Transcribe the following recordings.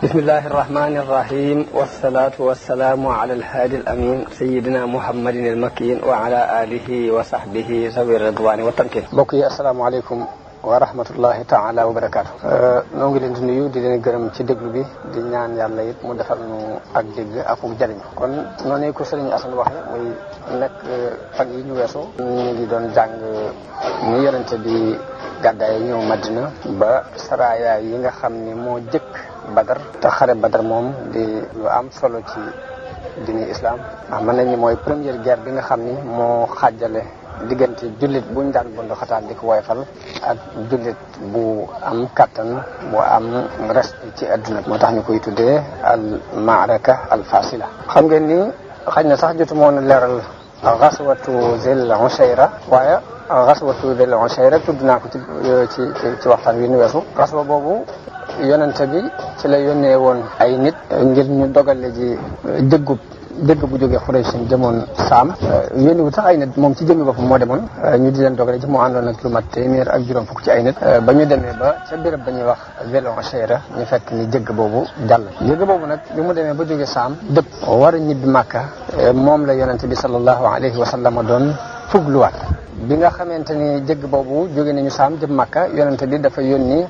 bismillahi irrahmani irrahim wasalaatu wasalaamu ala alhaadi al amin sayidina muhammadin al makin wa ala alihi wa sahbihi zawi ridwani wa tamkin. mbokk yi asalaamaaleykum wa rahmatullahi taala wa barakaatu. noo ngi leen di nuyu di leen gërëm ci déglu bi di ñaan yàlla it mu defal nu ak dégg ak jariñ. kon noonu ko sëriñ Assane waxe muy nekk fan yi ñu weesu ñu ngi doon jàng ni yonente bi gàddaay ñëw Madina ba saraya yi nga xam ni moo jëkk Badar te xare Badar moom di lu am solo ci diini islam ndax mën nañu mooy première guerre bi nga xam ni moo xaajale diggante jullit buñ daan bundu xataal di ko woyfal ak jullit bu am kattan bu am respect ci adduna moo tax ñu koy tuddee al maaraka al fasila. xam ngeen ni xëy na sax jotu moon a leeral gaswatu Zil Ushayra waaye gaswatu Zil Ushayra tudd naa ko ci waxtaan wi nu weesu. gaswa boobu yonente bi ci la yónnee woon ay nit ngir ñu dogale ji dëgg bu jógee Xuraysh jëmoon Saam. yónni wu sax ay nit moom ci jëmmi boppam moo demoon ñu di leen dogale ji moo àndoon ak lu mat téeméer ak juróom fukk ci ay nit ba ñu demee ba ca béréb ba ñuy wax Zil Ushayra ñu fekk ni jëgg boobu jàll. jëgg boobu nag bi mu demee ba jógee Saam dëpp war a ñibbi Màkka moom la yonente bi sallallahu alayhi wa sallam doon fugluwaat. bi nga xamante ni jëgg boobu jóge nañu Saam jëm Màkka yonente bi dafa yónni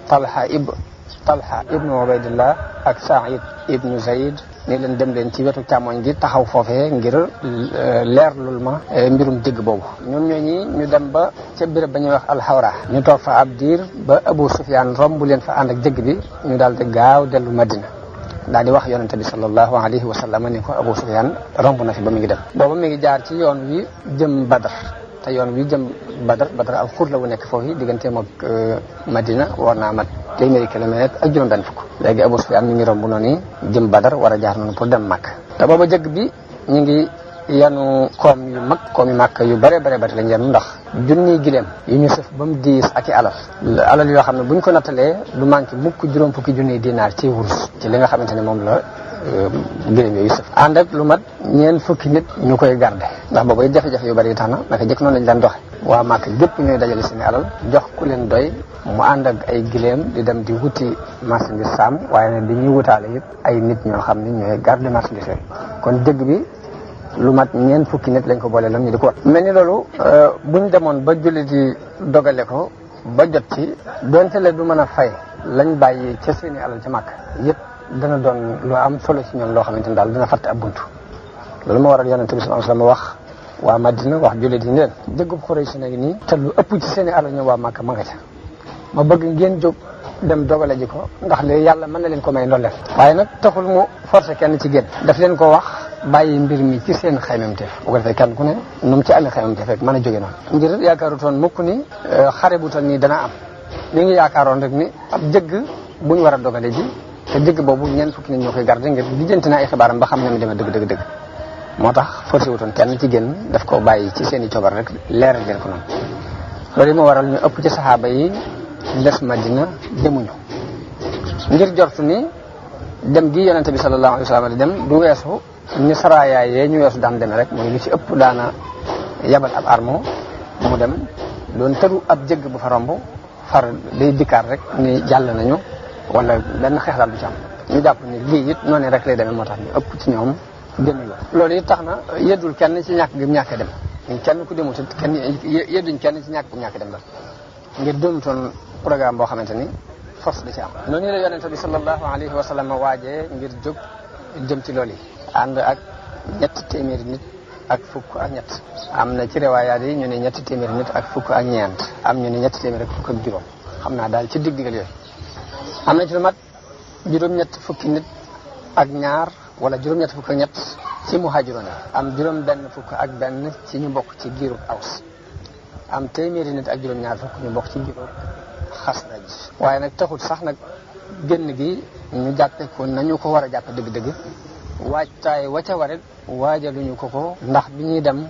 Talha ibnu Ubaydillah ak Saïd ibnu Zayd ni leen dem leen ci wetu càmmoñ gi taxaw foofee ngir leerlul ma mbirum jëgg boobu. ñoom ñooñi ñu dem ba ca béréb ba ñuy wax alxawra ñu toog fa ab diir ba Abu Sufyaan romb leen fa ànd ak jëgg bi ñu daal di gaaw dellu Madina daal di wax yonente bi sallallahu alayhi wa sallam ni ko Abu Sufyaan romb na fi ba mu ngi dem. booba mi ngi jaar ci yoon wi jëm Badar te yoon wi jëm Badar ak xur la wu nekk foofu digganteem ak Madina war naa mat téeméeri kilomètre ak juróom-benn fukk. léegi Abu Sufyaan ñu ngi romb noonu jëm Badar war a jaar noonu pour dem Makka te booba jëgg bi ñu ngi yanu koom yu Makka yu bare lañ yanu ndax junniy gileem yu ñu sëf ba mu diis ak i alal yoo xam ne buñ ko nattalee du manqué mukk juróom fukki junniy dinaar ci wurus ci li nga xamante ne moom la gileem yooyu sëf ànd ak lu mat ñeent fukki nit ñu koy garde ndax booba jafe-jafe yu bari yi tax na naka jëkk noonu lañ daan doxe waa Màkka gépp ñooy dajale seeni alal jox ku leen doy mu ànd ak ay gileem di dem di wuti marchandise Saam waaye nag di ñuy wutaale yëpp ay nit ñoo xam ne ñooy garde marchandise yooyu kon jëgg bi lu mat ñeent fukki nit lañ ko boole lam ñu di ko wat mel ni loolu buñ demoon ba jullit yi dogale ko ba jot ci donte le du mën a fay lañ bàyyi ca seeni alal ca Màkka yëpp dana doon lu am solo ci ñoom loo xamante ni daal dina fatt ab buntu loolu moo waral yonente bi sallallahu alayhi wasallam wax waa Madina wax jullit yi ni leen jëggub Xuraysh nag nii te lu ëpp ci seeni alal ñoom waa Màkka ma nga ca ma bëgg ngeen jóg dem dogale ji ko ndax léegi yàlla mën na leen ko may ndolleen waaye nag taxul mu forcé kenn ci génn daf leen ko wax bàyyi mbir mi ci seen xaymamteef bu ko defee kenn ku ne nu mu ci amee xaymamteef rek mën a jóge noonu ngir yaakaarutoon mukk ni xare bu toll nii dana am li ngi yaakaaroon rek ni ab jëgg bu ñu war a dogale ji te jëgg boobu ñeent fukki nit ñoo koy garder ngir lijjanti na ay xibaaram ba xam ne mu demee dëgg moo tax forcé wutoon kenn ci génn daf ko bàyyi ci seen i coobar rek leeral leen ko noonu loolu yi moo waral ñu ëpp ci saxaaba yi des Madina demuñu ngir jortu ni dem gi yonente bi sallallahu alayhi wa sallam di dem du weesu ni saraayaay yee ñu weesu daan demee rek mooy lu ci ëpp daana yabal ab armo mu dem doon tëru ab jëgg bu fa romb far day dikkaat rek ni jàll nañu wala benn xeex daal du ci am ñu jàpp ni lii it noonu rek lay demee moo tax ñu ëpp ci ñoom demuñu loolu it tax na yeddul kenn ci ñàkk gi ñàkk dem kenn ku demut kenn yedduñ kenn ci ñàkk bu ñàkk dem la ngir doonutoon programme boo xamante ni force da ci am. noonu la yonente bi sallallahu alayhi wa sallam waajee ngir jóg jëm ci loolu yi ànd ak ñetti téeméeri nit ak fukk ak ñett am na ci riwaayaat yi ñu ne ñetti téeméeri nit ak fukk ak ñeent am ñu ne ñetti téeméeri ak fukk ak juróom xam naa daal ci digg-diggal yooyu am na ci lu mat juróom-ñett fukki nit ak ñaar wala juróom-ñett fukk ak ñett ci muhaajiroon am juróom-benn fukk ak benn ci ñu bokk ci giiru Aws am téeméeri nit ak juróom-ñaar fukk ñu bokk ci giiru Xasraj waaye nag taxut sax nag génn gi ñu jàppe ko nañu ko war a jàppe dëgg-dëgg waajtaay wa ca warit waajaluñu ko ndax bi ñuy dem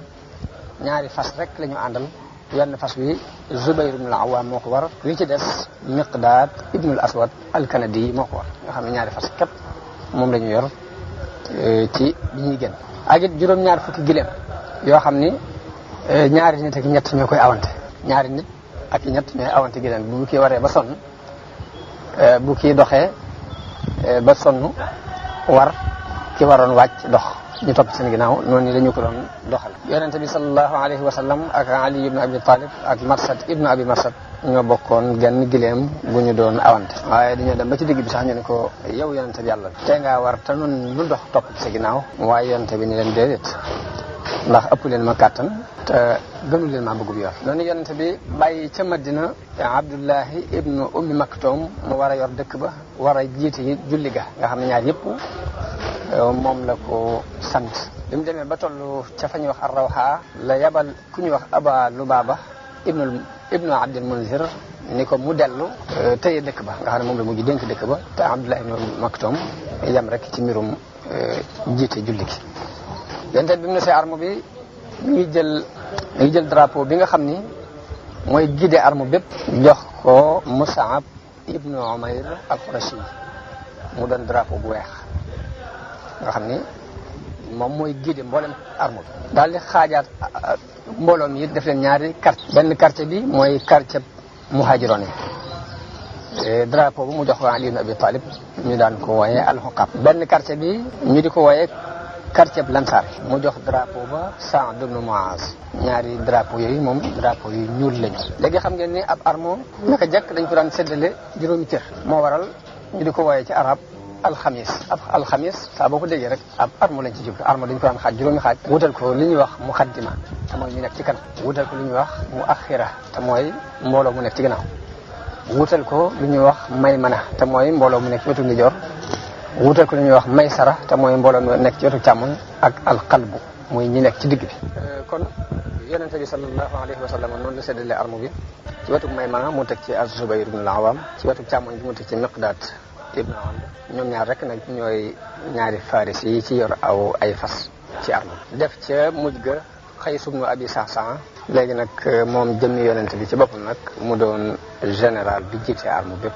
ñaari fas rek la ñu àndal wenn fas wi Zubayr ibn al-Awwam moo ko war wi ci des Miqdaad ibnul Aswad al-Kanadi moo ko war nga xam ne ñaari fas képp moom la ñu yor ci bi ñuy génn ak it juróom-ñaar fukki gileem yoo xam ni ñaari nit ak ñett ñoo koy awante ñaari nit ak ñett ñooy awante gileem bu kii waree ba sonn bu kii doxee ba sonn war ki waroon wàcc dox ñu topp seen ginnaaw noonu la ñu ko doon doxal. yonente bi sallallahu alayhi wa sallam ak Ali ibn Abi Talib ak Marsad ibn Abi Marsad ñoo bokkoon genn gileem gu ñu doon awante waaye dañoo dem ba ci digg bi sax ñu ne ko yow yonente bi yàlla tey ngaa war te noonu lu dox topp ci sa ginnaaw waaye yonente bi ni leen déedéet ndax ëpp leen ma kàttan te gënu leen maa bëggub yor noonu yonente bi bàyyi ca Madina Abdullahi ibnu Ummi Maktoum mu war a yor dëkk ba war a jiite julli ga nga xam ne ñaar yëpp moom la ko sant bi mu demee ba toll ca fa ñuy wax Ar-Rawha la yabal ku ñuy wax Aba Lubaaba ibnu Abdul Munzir ni ko mu dellu tëye dëkk ba nga xam ne moom la mujj dénk dëkk ba te Abdullah ibnu Maktoum yam rek ci mbirum jiite julli gi. yonent bi mu ne see arme bi mi ngi jël drapeau bi nga xam ni mooy guidé arme bépp jox ko Mus'ab ibnu Umayr al-Qurashi mu doon drapeau bu weex nga xam ni moom mooy guidé mboolem arme bi daal di xaajaat mbooloo mi def leen ñaari quartier benn quartier bi mooy quartier muhaajiroon yi drapeau bu mu jox ko Ali ibn Abi Talib ñu daan ko wooyee al-Huqab benn quartier bi ñu di ko wooyee quartier Lansar mu jox drapeau ba Sa'd ibn Mu'az ñaari drapeau yooyu moom drapeau yu ñuul lañu. léegi xam ngeen ni ab arme naka jekk dañ ko daan séddale juróomi cër moo waral ñu di ko wooyee ci arab alxamis ab alxamis saa boo ko déggee rek ab arme lañ ci jublu arme dañ ko daan xaaj juróomi xaaj wutal ko li ñuy wax muqaddima te mooy ñu nekk ci kanam wutal ko li ñuy wax muaxira te mooy mbooloo mu nekk ci gannaaw wutal ko li ñuy wax maymana te mooy mbooloo mu nekk ci wetu ndijoor wutal ko li ñuy wax maysara te mooy mbooloo mu nekk ci wetu càmmoñ ak alqalbu muy ñi nekk ci digg bi. kon yonente bi sallallahu alayhi wa sallam noonu la séddalee arme bi ci wetu maymana mu teg ci az-Zubayr ibn al-Awwam ci wetu càmmoñ bi mu teg ci Miqdaad ibn Amr ñoom ñaar rek nag ñooy ñaari faris yi ci yor ay fas ci arme def ca mujj ga Qays ibn Abi Sa'sa'a léegi nag moom jëmmi yonente bi ci boppam nag mu doon général bi jiite arme bépp.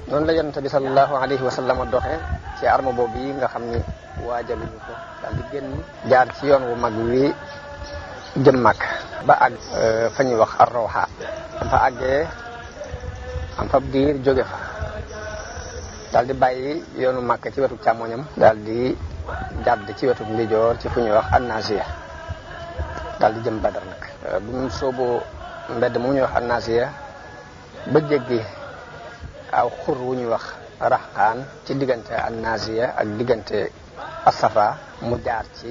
noonu la yonente bi sallallahu alayhi wa sallam doxee ci arme boobu yi nga xam ni waajaluñu ko daal di génn jaar ci yoon wu mag wi jëm Makka ba àgg fa ñuy wax Ar-Rawha am fa àggee am fa diir jóge fa daal di bàyyi yoonu Makka ci wetu càmmoñam daal di jàdd ci wetu ndijoor ci fu ñuy wax An-Nasiya daal di jëm Badar nag bu mu sooboo mbedd mu ñuy wax An-Nasiya ba jéggi aw xur wu ñuy wax Raxqaan ci diggante An-Nasiya ak diggante As-Safra mu jaar ci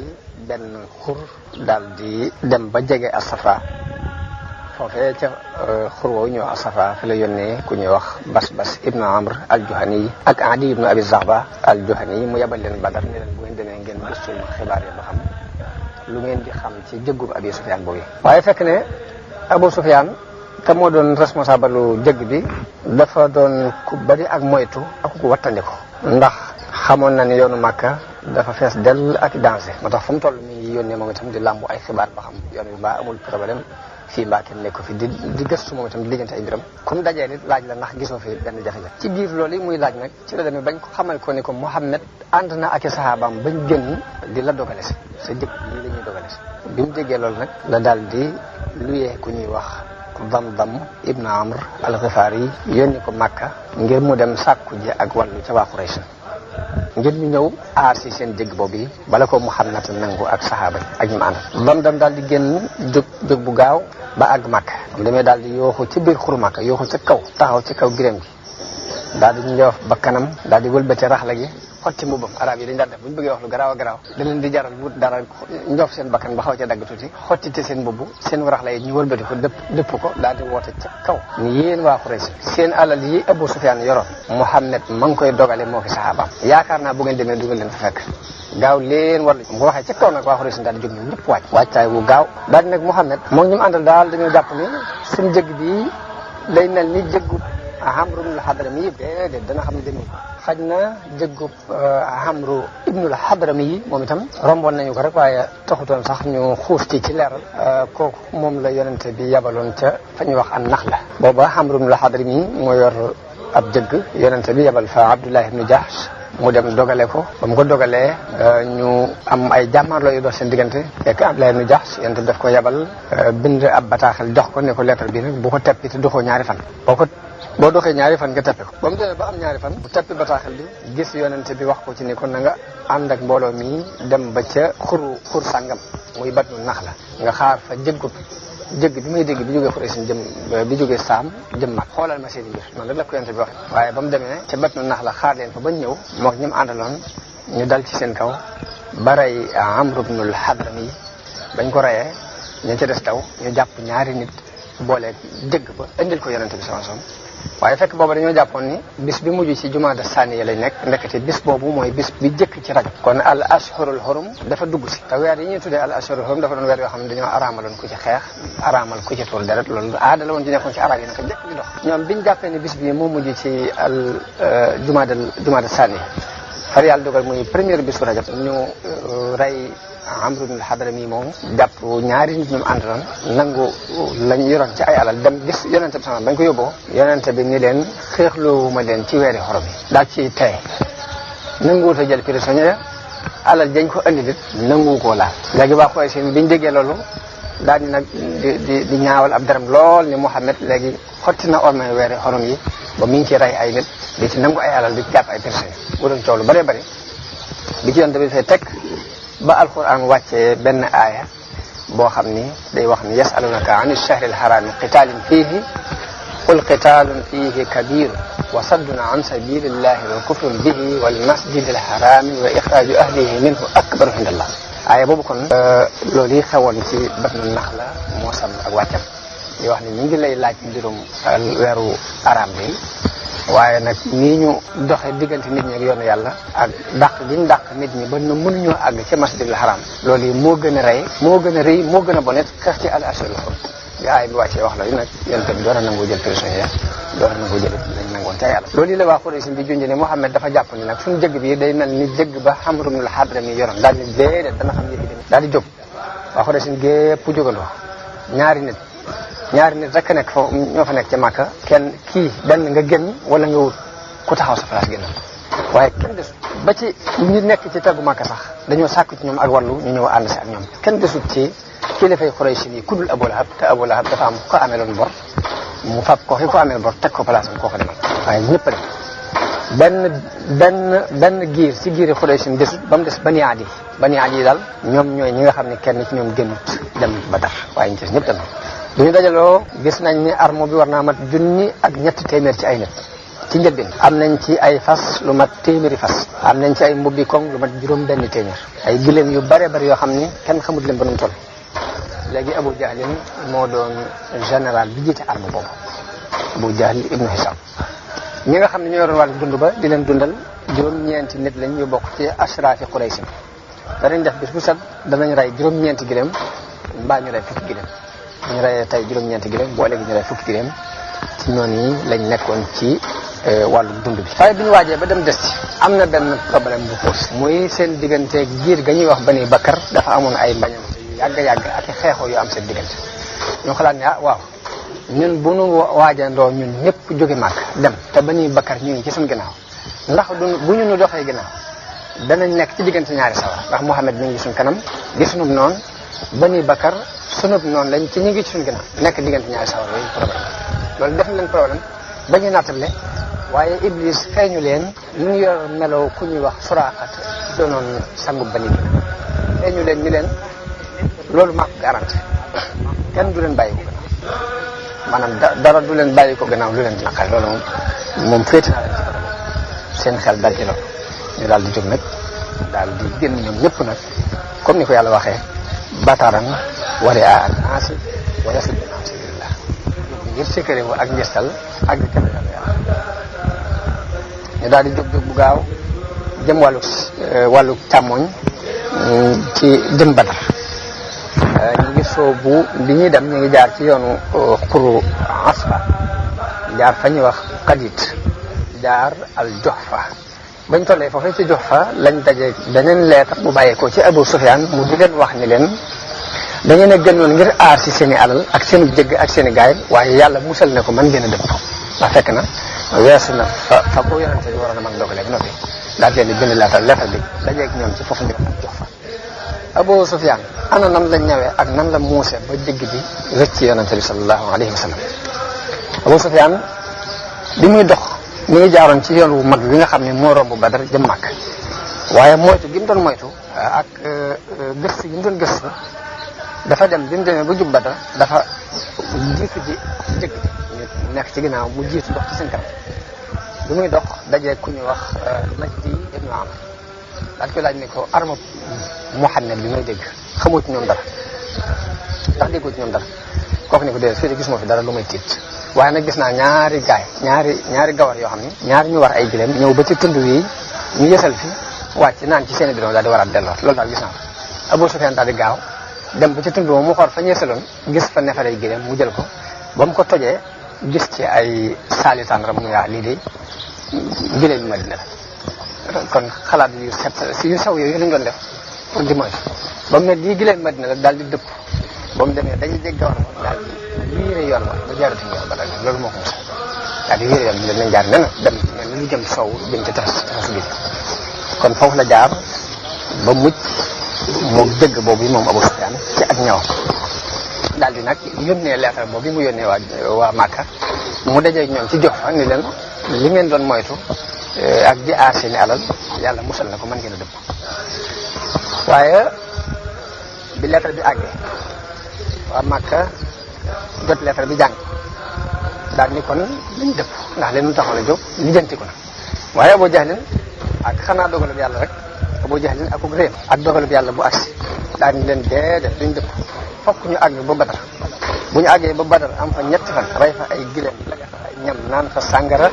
benn xur daal di dem ba jege As-Safra foofee ca xur woowu ñuy wax As-Safra fi la yónnee ku ñuy wax Basbas ibnu Amr al-Juhani ak Adi ibnu Abi Zaghba al-Juhani mu yebal leen Badar ne leen bu ngeen demee ngeen gëstul ma xibaar yi ba xam lu ngeen di xam ci jëggub Abi Sufyaan boobu. waaye fekk ne Abu Sufyaan te moo doon responsable lu jëgg bi dafa doon ku bari ak moytu ak ku wattandiku ndax xamoon na ne yoonu Makka dafa fees dell ak danger moo tax fu mu toll mi ngi yónnee moom itam di làmbu ay xibaar ba xam yoon bi mbaa amul problème fii mbaa kenn nekk ko fi di gëstu moom itam di lijjanti ay mbiram comme dajee nit laaj la ndax gisoo fi benn jafe-jafe ci biir loolu yi muy laaj nag ci la demee bañ ko xamal ko ni ko Muhammad ànd na ak i saxaabaam bañ génn di la dogale si sa jëkk lii la ñuy dogale si bi mu déggee loolu nag la daal di luyee ku ñuy wax Damdam ibn Amr al-Ghifari yónni ko Makka ngir mu dem sàkku ji ak wàllu ca waa Quraysh ngir ñu ñëw aar si seen dégg boobu yi bala ko Muhammad nangu ak saxaaba yi ak ñu àndal. Damdam daal di génn jóg bu gaaw ba àgg Makka am demee daal di yooxu ci biir xuru Makka yooxu ca kaw taxaw ci kaw giréem gi daal di njoof ba kanam daal di wëlbati raxla gi xotti mbubbam arab yi dañ daan def bu ñu bëggee wax lu garaaw a garaaw da leen di jaral wut dara njoof seen bakkan ba xaw ca dagg tuuti xottite seen mbubb seen raxla yi ñu wëlbati ko dëpp ko daal di woote ca kaw ni yéen waa Quraysh seen alal yi Abu Sufyaan yoroon Muhammad ma ngi koy dogale moo fi saxaabaam yaakaar naa bu ngeen demee du ngeen leen fa fekk gaaw leen war mu ko waxee ca kaw nag waa Quraysh daal di jóg ñoom ñëpp waajtaay wu gaaw daal di nag Muhammad moom ñu mu àndal daal dañoo jàpp ni suñu jëgg bi day mel ni jëggu Amru ibnul Hadrami yi déedéet dana xam ne demee xaj na jëggub Amru ibnul Hadrami yi moom itam romboon nañu ko rek waaye taxutoon sax ñu xuus ci leeral kooku moom la yonente bi yabaloon ca fa ñuy wax an-Naxla booba Amru ibnul Hadrami yi moo yor ab jëgg yonente bi yabal fa Abdullah ibnu Jahsh mu dem dogale ko ba mu ko dogalee ñu am ay jàmmaarloo yu dox seen diggante fekk Abdullah ibnu Jahsh yonente bi daf ko yabal bind ab bataaxel jox ko ne ko lettre bi nag bu ko teppi te doxoo ñaari fan boo ko boo doxee ñaari fan nga teppe ko ba mu demee ba am ñaari fan bu teppi bataaxal bi gis yonente bi wax ko ci ni kon na nga ànd ak mbooloo mi dem ba ca xur sàngam muy Batnu Naxla nga xaar fa jëgg bi may dégg bi jógee Xuraysin bi jógee Saam jëm mag xoolal ma seeni mbir noonu rek la ko yonente bi waxe waaye ba mu demee ca Batnu Naxla xaar leen fa bañ ñëw mook ñi mu àndaloon ñu dal ci seen kaw ba rey Amru bnul Hadrami bañ ko reyee ña ca des taw ñu jàpp ñaari nit booleeg jëgg ba indil ko yonente bi sallallahu alayhi wasallam waaye fekk booba dañoo jàppoon ni bis bi mujj ci jumaada saaniya lay nekk ndekete bis boobu mooy bis bi jëkk ci rajab kon al ashhurul hurum dafa dugg si te weer yi ñuy tuddee al ashhurul hurum dafa doon weer yoo xam ne dañoo araamaloon ku ci xeex araamal ku ci tuur deret loolu aada la woon ci nekkoon ci arab yi naka jëkk di dox ñoom biñ jàppee ni bis bi moo mujj ci al jumaada saaniya far yàlla dogal muy première bisu rajab ñu rey Amru ibn al-Hadrami moom jàpp ñaari nit ñoom àndaloon nangu lañ yoroon ci ay alal dem gis yonente bi sama bañ ko yóbboo yonente bi ni leen xeexloowuma leen ci weeri xorom yi daal ci tey nanguwut a jël prisonnier alal dañ ko andi lit nangu koo laal léegi waa Quraysh biñ déggee loolu daal di nag di ñaawal ab daram lool ni Muhammad léegi xotti na ormay weeri xorom yi ba mi ngi ci rey ay nit di ci nangu ay alal di ci jàpp ay prisonnier bu doon coow lu bëree bëri bi ci yonente bi fay teg ba alquran wàccee benn aaya boo xam ni day wax ni yasalunaka an ash-shahri al-harami qitalin fihi qul qitalun fihi kabir wa saddun an sabilillahi wa kufrun bihi wal masjid al-harami wa ikhraju ahlihi minhu akbaru inda Allah aaya boobu kon loolu yi xewoon ci Batnu Naxla moo sam ak wàccam di wax ni ñu ngi lay laaj mbirum weeru araam bi waaye nag nii ñu doxe diggante nit ñi ak yoonu yàlla ak dàq gi ñu dàq nit ñi ba nu mënuñoo àgg ci masjidil haram loolu yi moo gën a rey moo gën a rëy moo gën a bonet xeex ci al ashhurul hurum bi aay bi wàccee wax la yu nag yonte bi door a nangoo jël prisonnier door a nangoo jël lañ nangoon ca yàlla loolu yi la waa Quraysh bi junj ne Muhammad dafa jàpp ni nag suñu jëgg bi day mel ni jëgg ba Amru ibnul Hadrami yoroon daal di déedéet dana xam yëfi dem daal di jóg waa Quraysh gépp jógandoo ñaari nit rek nekk foofu ñoo fa nekk ca Makka kenn kii benn nga génn wala nga wut ku taxaw sa place génn waaye kenn des ba ci ñi nekk ci taggu Makka sax dañoo sàkku ci ñoom ak wàllu ñu ñëw ànd si ak ñoom kenn desut ci kilifay Quraysh yi ku dul Abu Lahab te Abu Lahab dafa am ku ko ameeloon bor mu fab ko ko ameel bor teg ko place am koo ko demal waaye ñëpp a dem benn giir ci giiri Quraysh desut ba mu des Bani Adi daal ñoom ñooy ñi nga xam ne kenn ci ñoom génnut dem Badar waaye ñu ci ñëpp dem bu ñu dajaloo gis nañ ni armo bi war naa mat 1,3 ci ay nit ci njëlbeen am nañ ci ay fas lu mat 100 fas am nañ ci ay mbubbi koŋ lu mat juróom-benn téeméer ay gileem yu bare bari yoo xam ni kenn xamut leen ba nu mu toll léegi Abu Jahlin moo doon général bi jiite arme boobu Abu Jahl ibnu Hisam ñi nga xam ne ñoo yoroon wàllu dund ba di leen dundal juróom-ñeenti nit lañ ñu bokk ci ashraafi Quraysh danañ def bis bu set danañ rey juróom-ñeenti gileem mbaa ñu rey fukki gileem ñu reyee tey juróom-ñeenti gileem boo léegi ñu rey fukki gileem ci noonu yi lañ nekkoon ci wàllu dund bi waaye bi ñu waajee ba dem des ci am na benn problème bu pose muy seen digganteeg giir ga ñuy wax Bani Bakar dafa amoon ay mbañante yu yàgg ak i xeexoo yu am seen diggante ñoo xalaat ne waaw ñun bu nu waajandoo ñun ñëpp jóge Màkka dem te Bani Bakar ñu ngi ci suñu ginnaaw ndax bu ñu nu doxee ginnaaw danañ nekk ci diggante ñaari sawar ndax Muhammad mi ngi suñ kanam gi sunub noonu Bani Bakar sunub noonu lañ ci ñu ngi ci suñu ginnaaw nekk diggante ñaari sawar yooyu problème loolu def na leen problème ba ñu nattable waaye Iblis feeñu leen ñu ngi yor meloo ku ñuy wax Suraaxat doonoon sangu Bani Bakar feeñu leen ñu leen loolu maa ko garanti kenn du leen bàyyi ko gannaaw maanaam dara du leen bàyyi ko gannaaw lu leen di naqari loolu moom féete naa leen ci côté seen xel dal ci loolu ñu daal di jóg nag daal di génn ñoom ñëpp nag comme ni ko yàlla waxee bataran wala anasi wala si an sabilillah ngir sécuré wu ak njëstal ak di tefe yàlla ñu daal di jóg bu gaaw jëm wàllu càmmoñ ci jëm Badar ñu ngi soobu bi ñuy dem ñu ngi jaar ci yoonu xuru Asfa jaar fa ñuy wax Qadid jaar al Juhfa bañ tollee foofee ci Juhfa lañ daje beneen leetar bu bàyyeekoo ci Abu Sufyaan mu di leen wax ni leen da ngeen a gënoon ngir aar ci seen i alal ak seen i jëgg ak seen i gaay waaye yàlla musal ne ko man ngeen a dem foofu ndax fekk na weesu na fa ko yonente bi waroon a mën dogaleeg noppi daal leen di bind leetar bi dajeeg ñoom ci foofu njëkk ak Juhfa Abu Sufyaan ana nan la ñëwee ak nan la muuse ba jëgg bi rëcc yonente bi sallallahu alayhi wa sallam Abu Sufyaan bi muy dox mi ngi jaaroon ci yoon wu mag bi nga xam ne moo romb Badar jëm Makka waaye moytu gi mu doon moytu ak gëstu gi mu doon gëstu dafa dem bi mu demee ba jub Badar dafa jiitu ji jëkk ñu nekk ci ginnaaw mu jiitu dox ci seen kanam bi muy dox dajee ku ñuy wax Majdi ibnu Amr daal koy laaj ne ko arma Muhammad bi may dégg xamoo ci ñoom dara ndax déggoo ci ñoom dara kooku ne ko déedéet fii de gis moo fi dara lu may tiit waaye nag gis naa ñaari gawar yoo xam ne ñaari ñu war ay gileem ñëw ba ci tund wi ñu yësal fi wàcc naan ci seen i bidon daal di waraat delloo loolu daal gis naa ko Abu Sufyaan daal di gaaw dem ba ci tund moom mu xool fa ñu yësaloon gis fa neefere gileem mu jël ko ba mu ko tojee gis ci ay saali tàndaram mu yaa lii de gileem bi Madina la kon xalaat yu sew yooyu lañ doon def pour di moytu ba mu ne lii gileem Madina la daal di dëpp ba mu demee dañuy jéggi gawar daal di wiire yoon wa ba jaaratuñu yoon ba daal loolu moo ko mos daal di wiire yoon bi dañ jaar nen dem ne lu jëm sow jëm ci tefes bi kon foofu la jaar ba mucc moom dëgg boobu yi moom Abu Sufyaan ci ak ñëwam daal di nag yónnee lettre boobu mu yónnee waa Màkka mu dajee ñoom ci jox fa ni leen li ngeen doon moytu ak di aar seeni alal yàlla musal na ko mën ngeen a dëpp waaye bi lettre bi àggee waa Màkka jot lettre bi jàng daal ni kon lañu dëpp ndax leen lu taxoon a jóg lijjanti ko na waaye Abu Jahlin ak xanaa dogalub yàlla rek Abu Jahlin ak réem ak dogalub yàlla bu agsi daal ni leen déedéet duñ dëpp fokk ñu àgg ba Badar bu ñu àggee ba Badar am fa ñetti fan rey fa ay gileem ay ñam naan fa sàngara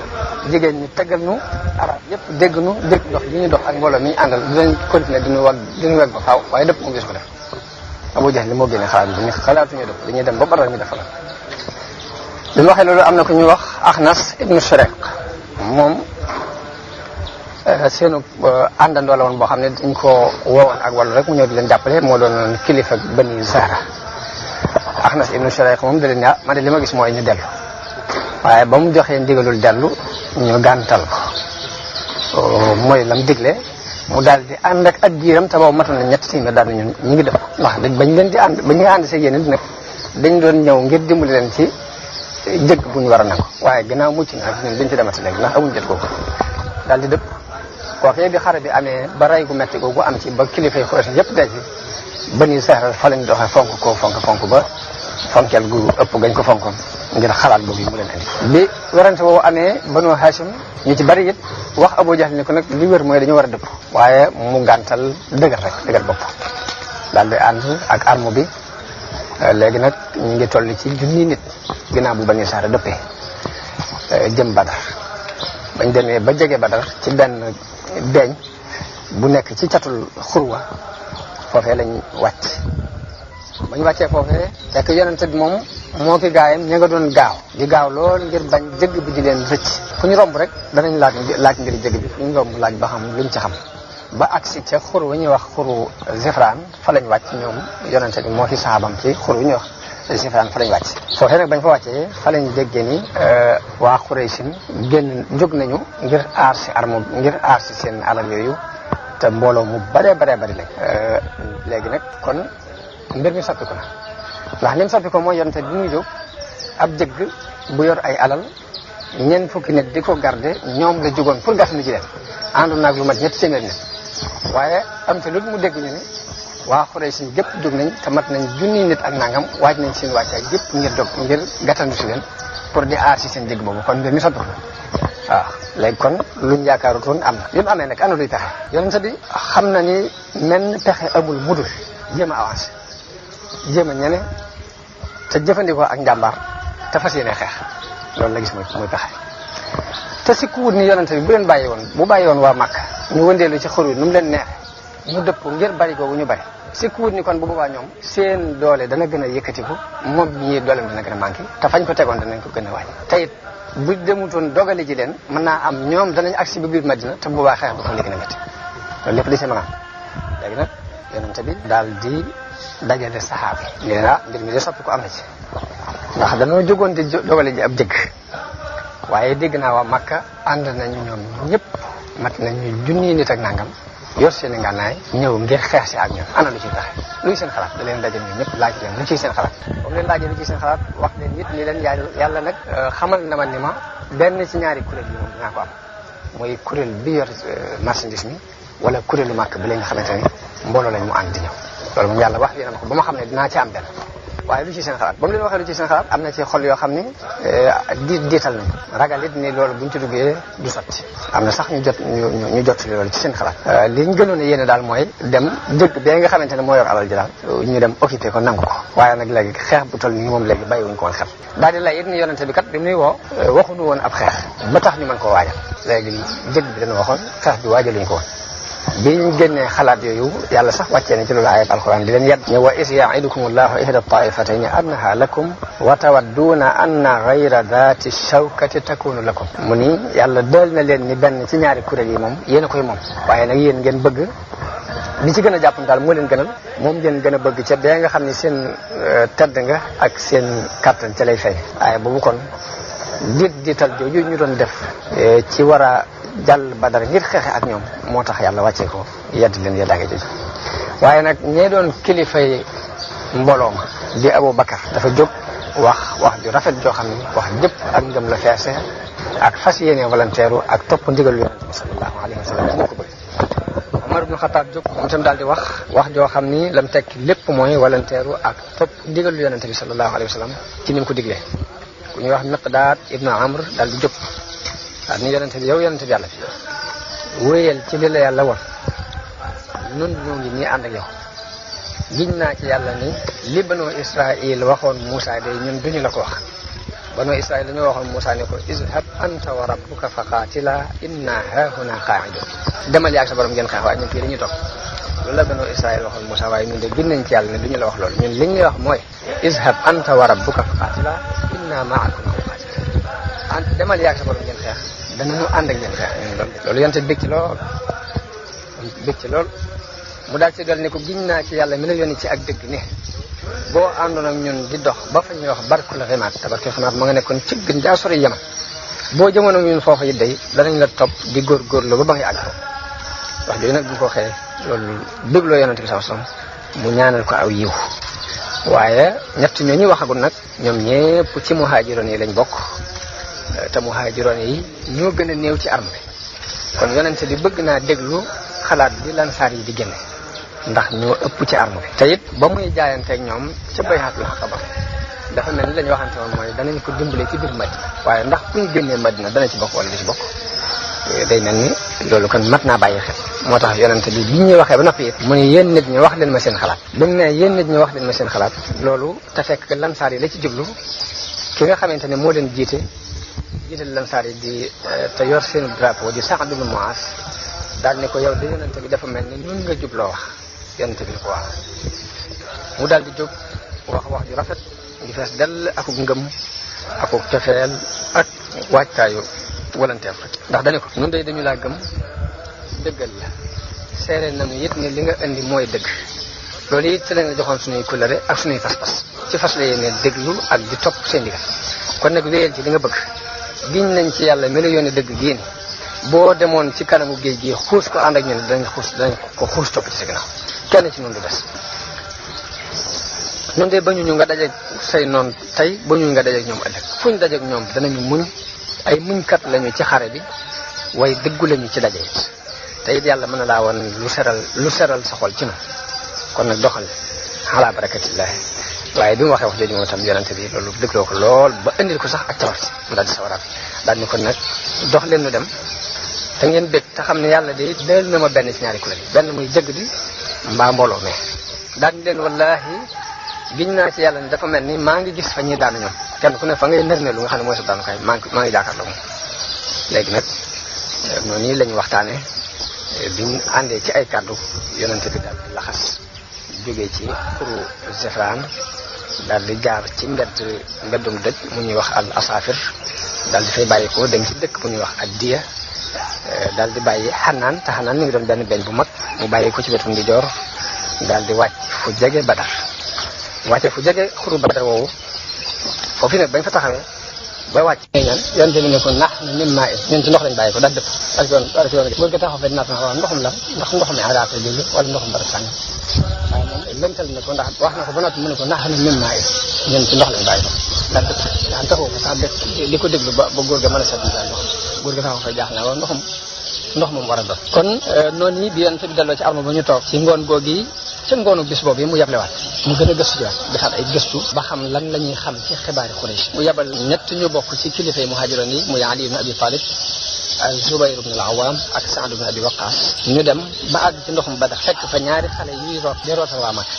jigéen ñi tëggal nu arab yëpp dégg nu dégg dox li ñu dox ak mbooloo mi ñu àndal dinañ continuer diñu weg ba faaw waaye dëpp moom gis ko def Abu Jahl moo génne xalaat bi ni xalaatuñu dëpp dañuy dem ba Badar ñu defal bi mu waxee loolu am na ku ñuy wax Axnas ibnu Shurayq moom seenu àndandoo la woon boo xam ne dañ ko woowoon ak wàllu rek mu ñëw di leen jàppale moo doon kilifa Bani Zaara Axnas ibnu Shurayq moom da leen ne man de li ma gis mooy ñu dellu waaye ba mu joxee ndigalul dellu ñu gàntal ko mooy lam digle mu daal di ànd ak giiram te boobu matoon na ñetti téeméer daal di ñu ngi def ndax bañ leen di ànd bañ nga ànd see yéen nag dañ doon ñëw ngir dimbali leen ci jëgg bu ñu war a nangu waaye ginnaaw mucc na ak ñun dañ ci demati léegi ndax amuñu jot kooku daal di dëpp kookee bi xare bi amee ba rey gu metti googu am ci ba kilifa yi Quraysh yëpp daj Bani Zaara fa lañ doxee fonk ba fonkeel gu ëpp gañ ko fonkoon ngir xalaat boobu yi mu leen indi bi werante boobu amee Banu Hashim ñu ci bari it wax Abu Jahl ni ko nag li wér mooy dañu war a dëpp waaye mu gàntal dëgër bopp daal di ànd ak arme bi léegi nag ñu ngi toll ci junni nit ginnaaw bu Bani Zaara dëppee jëm Badar bañ demee ba jege Badar ci benn beeñ bu nekk ci catul xurwa foofee lañ wàcc bañ wàccee foofee fekk yonente bi moom moo ki gaayam ña nga doon gaaw lool ngir bañ jëgg bi di leen rëcc fu ñu romb rek danañ laaj ngir jëgg bi fu ñu romb laaj ba xam luñ ci xam ba agsi ca xur wu ñuy wax xuru Zifraan fa lañ wàcc ñoom yonente bi moo ki saabam ci xur wu ñuy wax Zifraan fa lañ wàcc foofee nag bañ fa wàccee fa lañ déggee ni waa Quraysin jóg nañu ngir aar si seen alal yooyu te mbooloo mu baree bari lañ léegi nag kon mbir mi soppi ko na ndax li mu soppi ko mooy yonte bi muy jóg ab jëgg bu yor ay alal ñeent fukki nit di ko garde ñoom la jógoon pour gas lu ci def àndoon naag lu mat ñetti téeméer nit waaye am te loolu mu dégg ñu ne waa Quraysh gépp jóg nañ te mat nañ junni nit ak nangam waaj nañ seen wàccaay gépp ngir gàttandu si leen pour di aar si seen jëgg boobu kon mbir mi soppi ko waaw léegi kon luñ yaakaarutoon am na li mu amee nag ana luy pexe yonente bi xam na ni menn pexe amul mudul jéem a avancé jéem a ñene te jëfandikoo ak njàmbaar te fas yéene xeex loolu la gis muy pexe te si ku wut ni yonente bi bu bàyyi woon waa Makka ñu wëndeelu ci xur wi nu mu leen neexe mu dëpp ngir bari googu ñu bari si ku wut ni kon bu boobaa ñoom seen doole dana gën a yëkkatiku moom ñii dooleem dana gën a manqué te fañ ko tegoon danañ ko gën a wàññi te it bu demutoon dogale ji leen mën naa am ñoom danañ agsi ba biir Madina te bu boobaa xeex ba fa léegi na métti loolu lépp di si mën a am léegi nag yonente bi daal di dajale saxaaba yi ne leen mbir mi de soppi ko am na ci ndax dañoo jógoon di dogale ji ab jëgg waaye dégg naa waa Makka ànd nañu ñoom ñëpp mat nañu junni nit ak nangam yor seen i ngànnaay ñëw ngir xeex si ak ñoom ana lu ciy taxe luy seen xalaat da leen dajale ñoom ñëpp laaj leen lu ciy seen xalaat boobu leen laajee lu ciy seen xalaat wax leen nit ni leen yàlla nag xamal na ma ni ma benn ci ñaari kuréel yi moom dinaa ko am mooy kuréel bi yor marchandise mi wala kuréelu màkk bi la nga xamante ni mbooloo lañ mu ànd di ñëw loolu moom yàlla wax dina ma ko ba ma xam ne dinaa ci am benn waaye lu ci seen xalaat ba mu leen waxee lu ci seen xalaat am na ci xol yoo xam ni diital nañ ragal it ni loolu buñ ci duggee du sotti am na sax ñu jot loolu ci seen xalaat li ñu gënoon a yéene daal mooy dem dëgg bee nga xamante ne moo yor alal ji daal ñu dem occupé ko nangu ko waaye nag léegi xeex bu toll nii moom léegi bàyyiwuñ ko woon xel daal di lay it ni yonente bi kat bi muy woo waxuñu woon ab xeex ba tax ñu mën koo waajal léegi dëgg bi dana waxoon xeex bi waajaluñ ko woon bi ñu génnee xalaat yooyu yàlla sax wàccee na ci loolu ayat alquran di leen yedd ne wa is ya'idukum allahu ihda ta'ifatayni annaha lakum wa tawadduuna anna ghayra dhati shawkati takunu lakum mu ni yàlla dël na leen ni benn ci ñaari kuréel yi moom yéen a koy moom waaye nag yéen ngeen bëgg li ci gën a jàpp daal moo leen gënal moom ngeen gën a bëgg ca bee nga xam ne seen tedd nga ak seen kattan ca lay fay waaye boobu kon diital jooju ñu doon def ci war a jàll Badar ngir xeexe ak ñoom moo tax yàlla wàccee ko yedd leen yeddaange jooju waaye nag ñee doon kilifay mbooloo ma di Abu Bakar dafa jóg wax ju rafet joo xam ne wax jëpp ak ngëm la feese ak fas yéene volontaire ak topp ndigal yonente bi sallallahu alayhi wa sallam moo ko bëgg Omar ibn Khattab jóg moom itam daal di wax joo xam ni lam tekki lépp mooy volontaire ak topp ndigal yonente bi sallallahu alayhi wa sallam ci ni mu ko diglee ku ñuy wax Miqdaad ibnu Amr daal di jóg waaw ni yonente bi yow yonente bi yàlla bi wéyal ci li la yàlla won nun ñoo ngi nii ànd ak yow giñ naa ci yàlla ni li Banu Israil waxoon Moussa de ñun duñu la ko wax Banu Israil dañoo waxoon Moussa ne ko izhab anta wa rabbuka fa qaatila inna haahuna qaa'idun demal yaag sa borom ngeen xeex waaye ñun fii dañuy toog loolu la Banu Israil waxoon Moussa waaye ñun de giñ nañ ci yàlla ne duñu la wax loolu ñun li ñuy wax mooy izhab anta wa rabbuka fa qaatila inna ma'akum muqaatilun demal yaag sa borom ngeen xeex danañu ànd ak ngeen xeex loolu yonte bëgg ci lool mu daal ci dal ne ko giñ naa ci yàlla mi la yónni ci ak dëgg ne boo àndoon ak ñun di dox ba fa ñuy wax barkul ximaat te barkul ximaat ma nga nekkoon ci gën jaa sori Yaman boo jamono ñun foofu it day danañ la topp di góorgóorlu ba ngay àgg wax jooju nag bu ko waxee loolu dégloo yonente bi sallallahu alayhi wasallam mu ñaanal ko aw yiw waaye ñett ñooñu waxagul nag ñoom ñépp ci muhaajiroon yi lañ bokk te muhaajiroon yi ñoo gën a néew ci arme bi kon yonente bi bëgg naa déglu xalaat bi lansaar yi di génne ndax ñoo ëpp ci arme bi te it ba muy jaayanteeg ñoom ca bay'atul aqaba dafa mel ni la ñu waxante woon mooy danañ ko dimbale ci biir Madina waaye ndax ku ñu génnee Madina dana ci bokk wala du ci bokk day mel ni loolu kon mat naa bàyyi xel moo tax yonente bi bi ñuy waxee ba noppi it mu ne yéen nit ñi wax leen ma seen xalaat bi mu ne yéen nit ñi wax leen ma seen xalaat loolu te fekk lansaar yi la ci jublu ki nga xamante ne moo leen jiite lansaar yi di te yor seen drapeau di Sa'd ibn Mu'az daal ne ko yow de yonente bi dafa mel ni ñun nga jubloo wax yonente bi ko wax mu daal di jóg wax ju rafet di fees dell akuk ngëm akuk cofeel ak waajtaayu volontaire rek ndax dañu ko ñun dañu laa gëm dëggal la seere nañu it ne li nga indi mooy dëgg loolu it ci lañ la joxoon suñuy kulëre ak suñuy pas-pas ci fas la yéene déglu ak di topp seen ndigal kon nag wéyal ci li nga bëgg giñ nañ ci yàlla mi la yónni dëgg gii ni boo demoon ci kanamu géej gi xuus ko ànd ak ñun danañ ko xuus topp ci sa ginnaaw kenn ci noonu du des ñun de bañu ñu nga dajeeg say noon tey bañu nga dajeeg ñoom ëllëg fuñ dajeeg ñoom danañu muñ ay muñkat lañu ci xare bi way dëggu lañu ci daje it te it yàlla mën na laa woon lu seral sa xol ci noonu kon nag doxal ala barakatillahi waaye bi mu waxee wax jooju moom itam yonente bi loolu dégloo ko lool ba indil ko sax ak tawar mu daal di sawaraat daal ni kon nag dox leen nu dem te ngeen bég te xam ne yàlla de del na ma benn ci ñaari kuréel yi benn muy jëgg bi mbaa mbooloo mais daal leen wallahi giñ naa ci yàlla ne dafa mel ni maa ngi gis fa ñuy daanu ñoom kenn ku ne fa ngay nër ne lu nga xam ne mooy sa daanukaay maa ngi jàkkaarloo moom léegi nag noonu nii la ñu waxtaane biñ àndee ci ay kàddu yonente bi daal di laxas jógee ci xuru Zefraan daal di jaar ci mbeddum dëj mu ñuy wax al asafir daal di fay bàyyi ko dem ci dëkk bu ñuy wax Addiya daal di bàyyi Xanaan te Xanaan mi ngi doon benn beñ bu mag mu bàyyi ko ci wetu ndijoor daal di wàcc fu jege Badar wàcce fu jege xuru Badar woowu foofu nag bañ fa taxawee ba wàcc ñaan yonte bi ne ko nax na min maa ñun ci ndox lañ bàyyi ko daal dëpp ak yoon mën ko taxaw fe naat na waaw ndoxum la ndax ndoxum araata jóge wala ndoxum barab sànni waaye moom lëntal na ko ndax wax na ko ba noppi mu ne ko nax na min maa ñun ci ndox lañ bàyyi ko daal daan taxaw fa sax di ko déglu ba góor ga mën a seetlu daal góor ga sax fay jaaxle waaw ndox moom war a doon. kon noonu yi bi yonent bi delloo ci arme ba ñu toog ci ngoon googi ca ngoonu bis boobu yi mu yablewaat mu gën a gëstu jiwaat defaat ay gëstu ba xam lan la ñuy xam ci xibaari Quraysh mu yabal ñett ñu bokk ci kilifa yi muhaajiroon yi muy Ali ibn Abi Talib ak Zubayr ibn al-Awwam ak Sa'd ibn Abi Waqqas ñu dem ba àgg ci ndoxum Badar fekk fa ñaari xale yuy root di rootal waa Makka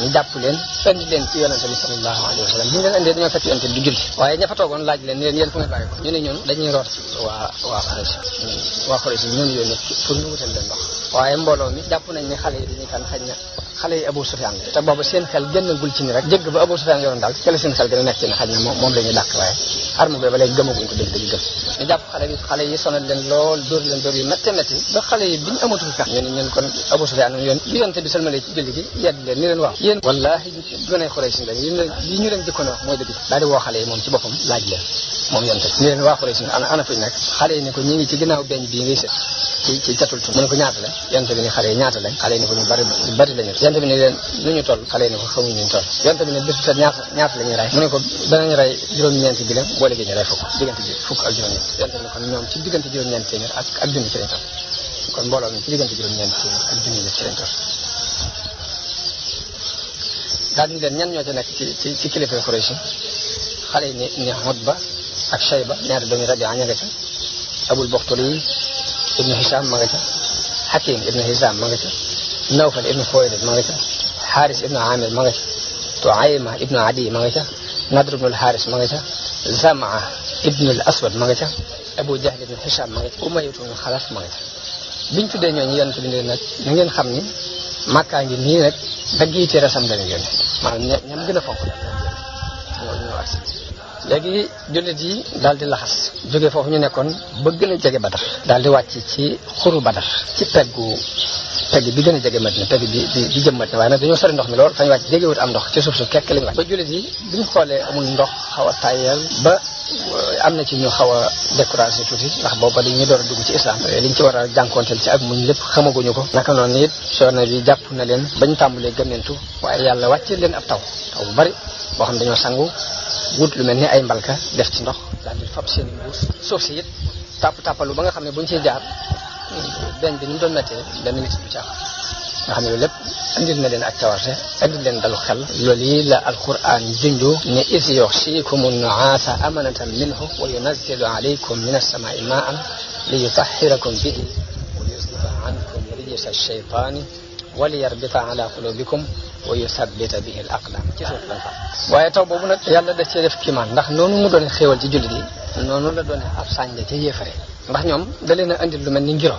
ñu jàpp leen indi leen ci yonente bi sallallahu alayhi wa sallam bi ñu leen indee dañoo fekk yonente bi du julli waaye ña fa toogoon laaj leen ne leen yéen fu ngeen bàyyi ko ñu ne ñun dañuy root waa Quraysh ñun yónni pour ñu wutal leen ndox waaye mbooloo mi jàpp nañ ne xale yi dañuy kan xañ na xale yi Abu Sufyaan te boobu seen xel génnagul ci ni rek jégg ba Abu Sufyaan yoroon daal ca la seen xel gën a nekk ci ne xañ na moom la ñuy dàq waaye arme bi ba léegi gëmaguñ ko dégg gëm ñu jàpp xale yi sonal leen lool dóor leen dóor yu métti métti ba xale yi biñu amatul sax ñun kon Abu Sufyaan yoon bi yonte bi salmale ci julli gi yedd leen ni leen waaw yéen wallaahi gone Quraysh li ñu leen jëkkoon wax mooy dëgg daal di woo xale yi moom ci boppam laaj leen moom yonte ni leen waa Quraysh ana fuñ nekk xale yi ne ko ñi ngi ci ginnaaw beñ bii ngay seet ci catul tu mu ne ko ñaata la yonte bi ne xale yi ñaata lañ xale yi ne ko ñu bari lañu yonte bi ne leen nu ñu toll xale yi ne ko xamuñ ñu toll yonte bi ne bés bu ñaata la ñuy rey mu ne ko danañ rey juróom-ñeenti gileem boo léegi ñu rey diggante bi fukk ak juróom-ñeent yonte bi ne kon ñoom ci diggante juróom-ñeenti téeméer ak junni ci lañ toll kon mbooloo mi ci diggante juróom-ñeenti téeméer ak junni ci lañ toll daal di leen ñan ñoo ci nekk ci kilifa Quraysh xale yi ne Utba ak Shayba ñaari doomi Rabi'a ña nga ca Abul Bakhtari ibnu Hisham ma nga ca Hakim ibnu Hisham ma nga ca Nawfal ibnu Khuwaylid ma nga ca Haris ibnu Amir ma nga ca Tuayma ibnu Adi ma nga ca Nadr ibnu al-Haris ma nga ca Zam'a ibnu al-Aswad ma nga ca Abu Jahl ibnu Hisham ma nga ca Umayya ibnu Khalaf ma nga ca biñ tuddee ñooñu yonent bi ne nag na ngeen xam ni Makka ngi nii nag dagg yi ci resam dana yónni maanaam ñam gën a fonk daal ñoo agsi léegi jullit yi daal di laxas jóge foofu ñu nekkoon ba gën a jege Badar daal di wàcc ci xuru Badar ci pegg bi gën a jege Madina pegg bi jëm Madina waaye nag dañoo sori ndox mi lool fañ wàcc jegewut am ndox ci suuf su kekk lañ wàcc ba jullit yi biñ xoolee amul ndox xaw a tàyyeel ba am na ci ñu xaw a découragé tuuti ndax booba dañuy door a dugg ci islam liñ ci war a jànkoonteel ci ak muñ lépp xamaguñu ko naka noonu it coono bi jàpp na leen bañ tàmbalee gëmmentu waaye yàlla wàcce leen ab taw bu bari boo xam dañoo sangu wut lu mel ni ay mbalka def ci ndox daal di fab seen i mbuus suuf si it tàppalu ba nga xam ne buñ ciy jaar benn bi ni mu doon méttee benn nit bu caax nga xam ne loolu lépp andil na leen ak cawarte andil leen dalu xel loolu yi la alquran junju ne is yughshikum an-nu'asa amanatan minhu wa yunazzilu alaykum min as-sama'i ma'an li yutahhirakum bihi wa yuzhiba ankum rijsa ash-shaytani wa liyarbita ala qulubikum wa yuthabbita bihi al-aqdam ci suuf lañ fa waaye taw boobu nag yàlla daf cee def kiimaan ndax noonu mu doon xéewal ci jullit yi noonu la doon ab sànja ca yéefare ndax ñoom da leen a andil lu mel ni ngiro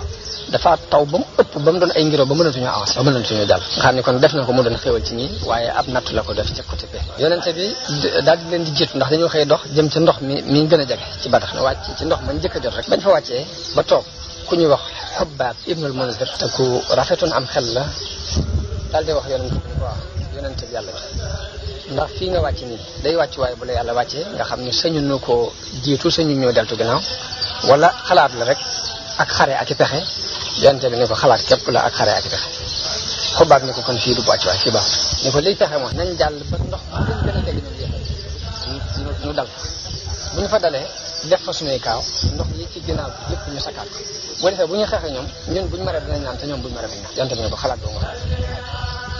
dafa taw ba mu ëpp ba mu doon ay ngiro ba mënatuñu avance ba mënatuñu jàll nga xam ne kon def na ko mu doon xéewal ci ñi waaye ab nattu la ko def ca côté bi yonente bi daal di leen di jiitu ndax dañoo xëy dox jëm ci ndox mi gën a jege ci Badar na wàcc ci ndox mañ njëkk a jot rek bañ fa wàccee ba toog ku ñuy wax Hubbaab ibnul Munzir te ku rafetoon am xel la daal di wax yonente bi waaw yonente bi yàlla bi ndax fii nga wàcc nii day wàcc waaye bu la yàlla wàccee nga xam ne sañu nu ko jiitu sañu ñëw deltu ginnaaw wala xalaat la rek ak xare ak i pexe yonente bi ne ko xalaat képp la ak xare ak i pexe Xubaab ne ko kon fii du wàcc waaye fii baax ne ko liy pexe moom nañ jàll ba ndox mu gën a jege ñu dal bu ñu fa dalee def fa suñuy kaaw ndox yi ci ginnaaw bi yëpp ñu sakkaat ko boo defee bu ñu xeexee ñoom ñun buñu maree dinañ naan te ñoom buñu maree dañ naan yonente bi ne ko xalaat boo nga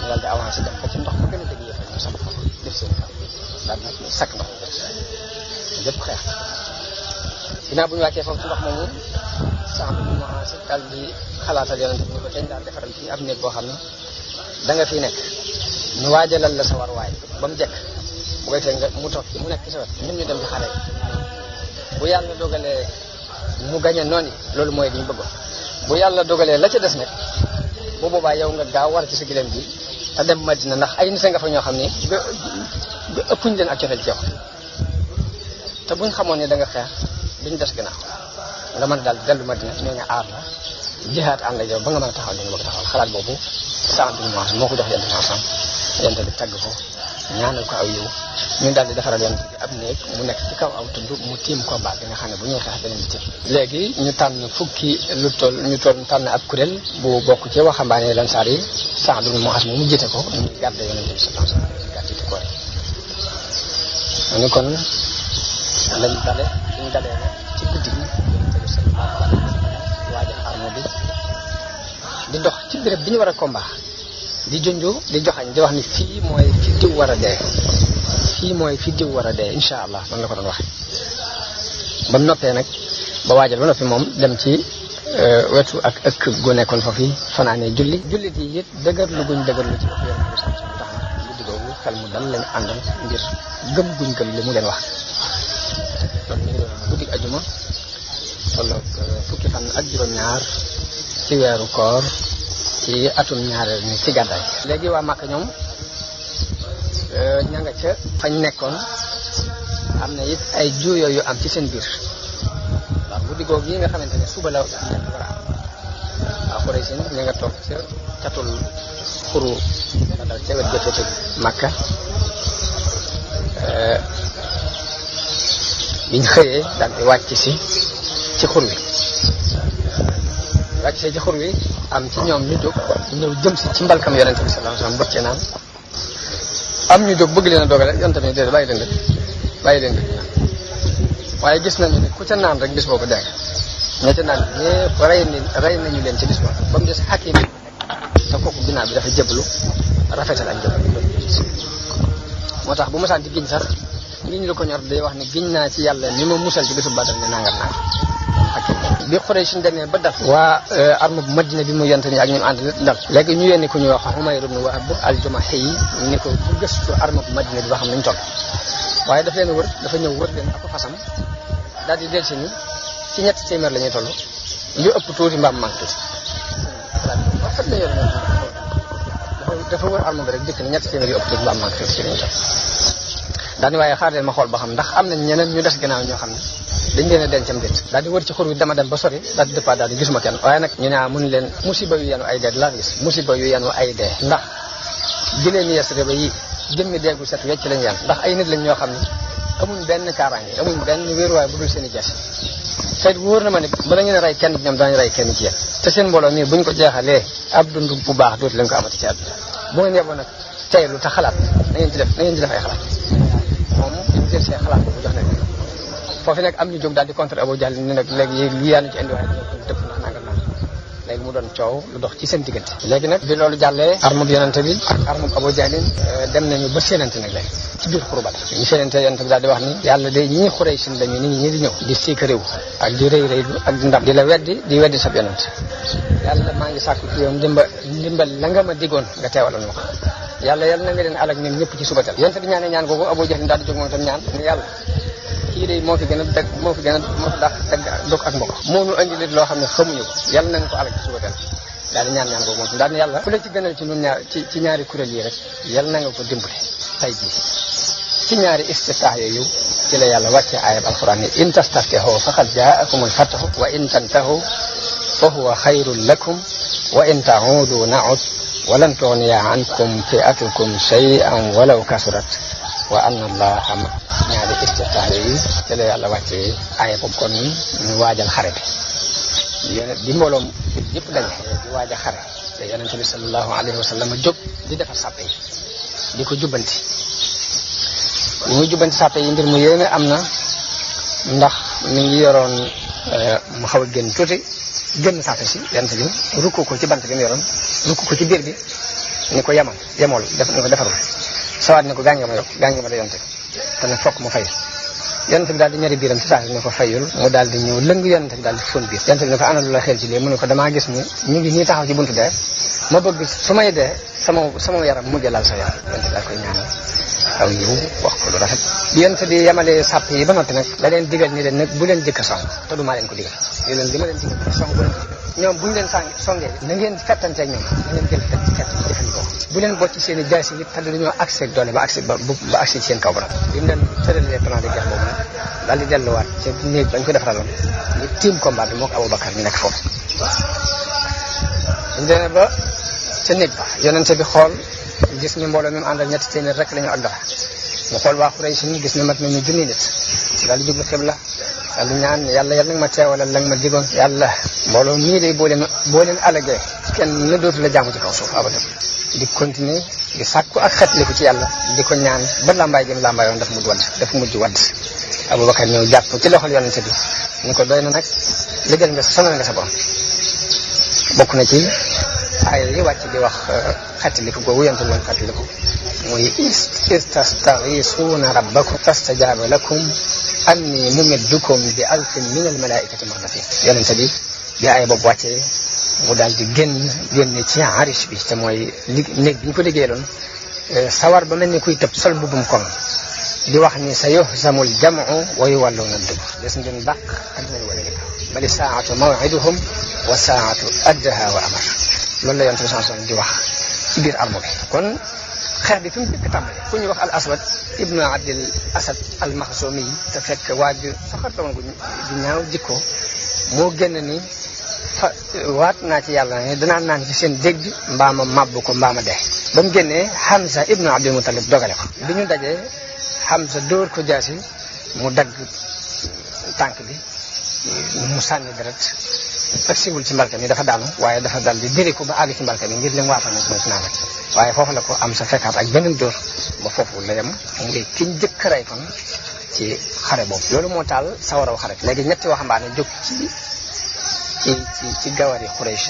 ñu daal di avancé dem ba ci ndox mu gën a jege yëpp ñu samp fa def seen kaaw daal di sakk ndox yëpp xeex ginnaaw bu ñu wàccee foofu ci ndox moomu Saad ibn Mu'aaz daal di xalaatal yonente bi ni ko dañ daal defaral fii ab néeg boo xam ne da nga fii nekk ñu waajalal la sa warwaay ba mu jekk bu koy tee nga mu toog mu nekk ci sa wet ñun ñu dem ci xare bu yàlla dogalee mu gañe noonu loolu mooy li ñu bëggoon bu yàlla dogalee la ca des nag bu boobaa yow nga gaaw war ci sa gileem bi te dem Madina ndax ay nit nga fa ñoo xam ne ëppuñ leen ak cofeel ci yow te buñ xamoon ne da nga xeex duñ des gannaaw nga mën daal dellu Madina ñoo nga aar la jihaat ànd ak yow ba nga mën a taxawal li nga bëgg taxawal xalaat boobu Saad ibn Mu'aaz moo ko jox yonent bi yonent bi tagg ko ñaanal ko aw yiw ñu daal di defaral yonent bi ab néeg mu nekk ci kaw aw tund mu tiim combat bi nga xam ne bu ñuy xeex beneen bi tiim léegi ñu tànn tànn ab kuréel bu bokk ci waxambaane Ansaar yi Saad ibn Mu'aaz mu jiite ko ñu gàdde yonent bi sallallahu alayhi wa sallam gàdde ko ñu kon lañ dale ñu dalee ci guddi gi waajal arme bi di dox ci béréb bi ñu war a combat di junju di joxañ di wax ni fii mooy fi diw war a dee fii mooy fi diw war a dee insha allah man la ko doon wax ba mu noppee nag ba waajal ba noppi moom dem ci wetu ak ëkk gu nekkoon fa fi fanaanee jullit yi it dëgërlu guñ dëgërlu ci waxu yonent bi tax na guddi googu xel mu dal lañu àndal ngir gëm guñ gëm li mu leen wax kon ñu ngi doon guddi ajuma wala fukki fan ak juróom-ñaar ci weeru koor ci atum ñaareel ni ci gàddaay léegi waa Màkka ñoom ña nga ca fañ nekkoon am na it ay juuyoo yu am ci seen biir waaw guddi googu yi nga xamante ne suba la war a am waaw Quraysh ña nga toog ca catul xuru dal ca wet gëtëtë Màkka biñ xëyee daal di wàcc si ci xur wi wàcc see ci xur wi am ci ñoom ñu jóg ñëw jëm si ci mbalkam yonente bi sallallahu alayhi wasallam bëccee naan am ñu jóg bëgg leen a dogale yonente bi déedéet bàyyi leen waaye gis nañu ne ku ca naan rek bis boobu dégg ña ca naan ñëpp rey nañu leen ci bis boobu ba mu des Hakim te kooku ginnaaw bi dafa jëblu rafetal ak jëblu moo tax bu mosaan di giñ sax ngiñ lu ko ñor day wax ne giñ naa ci yàlla ni ma musal ci bisu Badar ne nangam naa bi Quraysh suñ demee ba dal waa arme bu Madina bi mu yonte ni ak ñun ànd dal léegi ñu yónni ku ñuy wax Umayr ibn Wahb al-Jumahi ni ko bu gëstu arme bu Madina bi ba xam nañ toll waaye daf leen wër dafa ñëw wër leen ak fasam daal di del si ni ci 300 la ñuy toll lu ëpp tuuti mbaam manqué dafa wër arme bi rek dikk ni 300 yu ëpp tuuti mbaam manqué ci lañu toll daal di waaye xaar leen ma xool ba xam ndax am nañ ñeneen ñu des gannaaw ñoo xam ne dañ leen a dencam déet daal di wër ci xur wi dama dem ba sori daal di dëppaat daal di gisuma kenn waaye nag ñu ne mun leen musiba yu yenu ay dee laa gis musiba yu yenu ay dee ndax jëlee ni Yasriba yi jëmmi deegu set wecc lañu yan ndax ay nit lañ ñoo xam ne amuñ benn kaaraange amuñ benn wéeruwaay bu dul seen i jees tey wóor na ma ne bala ngeen a rey kenn ñoom daañu rey kenn ci yéen te seen mbooloo mii buñ ko jeexalee ab dund bu baax dootu leen ko amati ci àdduna bu ngeen yeboo nag teylu te xalaat na ngeen ci def ay xalaat moom ñu jël seen xalaat boobu jox nañ foofu nag am ñu jóg daal di contre Abu Jahl ni nag léegi li yaa ci indi waaye dëpp ndax nangam naa léegi mu doon coow lu dox ci seen diggante léegi nag bi loolu jàllee armub yonente bi ak armub Abu Jahl dem nañu ba séenante nag léegi ci biir xuru Badar ñu séenante yonente bi daal di wax ni yàlla de ñii Quraysh lañu nit ñi di ñëw di siika réew ak di rëy rëylu ak di ndam di la weddi sab yonente yàlla maa ngi sàkku ci yow ndimbal la nga ma digoon nga teewaloon ma ko yàlla na nga leen alak ñun ñëpp ci subatal yonente bi ñaanee ñaan googu Abu Jahl daal di jóg moom tam ñaan ni yàlla kii de moo fi gën a dàq dagg dog ak mbokk moo nu andi lit loo xam ne xamuñu ko yàlla na nga ko alak ci suba teel daal di ñaan boobu moom daal di yàlla ku la ci gënal ci ñun ñaar ci ñaari kuréel yi rek yàlla na nga ko dimbali tay jii ci ñaari istiftaax yooyu ci la yàlla wàcce ayab alquran ni in tastaftihu faqad jaakumul fathu wa in tantahu fa huwa xayrun lakum wa in ta'udu na'ud wa lan tughniya ankum fi'atukum shay'an walaw kasurat wa anna allaha ma ñaari istiftaax yi ci la yàlla wàccee aaya boobu kon ñu waajal xare bi di mbooloom yëpp daje di waajal xare te yonente bi sallallahu alayhi wa sallam jóg di defar sàppe yi di ko jubbanti li muy jubbanti sàppe yi mbir mu yéeme am na ndax mi ngi yoroon mu xaw a génn tuuti génn sàppe si yonente bi rukku ko ci bant bi mu yoroon rukku ko ci biir bi ni ko yemool ni ko defarul sawaat ne ko gaa ngi ma la yonte te nag fokk mu fay yonte bi daal di ñari biiram ci saa ne ko fayul mu daal di ñëw lëng yonte bi daal di fóon biir yonte bi ne ko ana lu la xel ci lii mu ne ko damaa gis ni ñu ngi nii taxaw ci buntu dee ma bëgg su may dee sama yaram mujj laal sa yaram yonte bi daal koy ñaanal aw yiw wax ko lu rafet bi yonte bi yemalee sàpp yi ba noppi nag da leen digal ni leen nag bu leen jëkk a song te du maa leen ko digal li ma leen digal song bu leen ko digal ñoom bu ñu leen songee na ngeen fettanteeg ñoom na ngeen jël fett jëfandikoo bu leen bocc seen i jaasi yi te dañoo accès doole ba accès ci seen kaw borom bi mu leen tëralee plan de guerre boobu nag daal di delluwaat ca néeg bañ ko defaraloon ñu tiim combat bi moo ko Aboubacar ñu nekk foofu ñu demee ba ca néeg ba yonente bi xool gis ni mbooloo mi mu àndal 300 rek la ñu ak dara mu xool waa Quraysh ni gis ni mat nañu junni nit daal di jublu xibla daal di ñaan yàlla nag ma teewalal la nga ma digoon yàlla mbooloo mii de boo leen alagee kenn na dootu la jaamu ci kaw suuf abadan di continuer di sàkku ak xetliku ci yàlla di ko ñaan ba lambaay gi mu lambaayoon dafa mujj wadd Abubakar ñëw jàpp ci loxol yonente bi ni ko doy na nag liggéey nga sonal nga sa borom bokk na ci ay yi wàcc di wax xetliku googu yonente loon xetliku muy istastaghisuuna rabbakum fastajaaba lakum anni mumiddukum bi alfin min al malaikati murdafin yonente bi bi ay boobu wàccee mu daal di génn ci arish bi te mooy néeg bi ñu ko liggéeyaloon sawar ba mel ni kuy tëb sol mbubbum koŋ di wax ni sa yuhzamul jam'u wa yuwalluuna dubur des ngeen dàq ak ngeen wala ngeen bali saatu maw'iduhum wa saatu addaha wa amar loolu la yonent bi sallallahu alayhi wasallam di wax ci biir armo bi kon xeex bi fi mu jëkk tàmbale ku ñuy wax al aswad ibnu abdil asad al maxzumi te fekk waaju soxartoon gu ñaaw jikko moo génn ni waat naa ci yàlla ne danaa naan ci seen dégg mbaama màbb ko mbaama dee ba mu génnee Hamza ibnu Abdul Muttalib dogale ko bi ñu dajee Hamza dóor ko jaasi mu dagg tànk bi mu sànni deret ak siwul ci mbalka mi dafa daanu waaye dafa dal di diri ko ba àgg ci mbalka mi ngir lim waatoon na mooy ci naan rek waaye foofu la ko am sa fekkaat ak beneen dóor ba foofu la yem ngay kiñ jëkk rey kon ci xare boobu loolu moo taal sawaraw xare léegi ñetti waxambaane jóg ci gawari Quraysh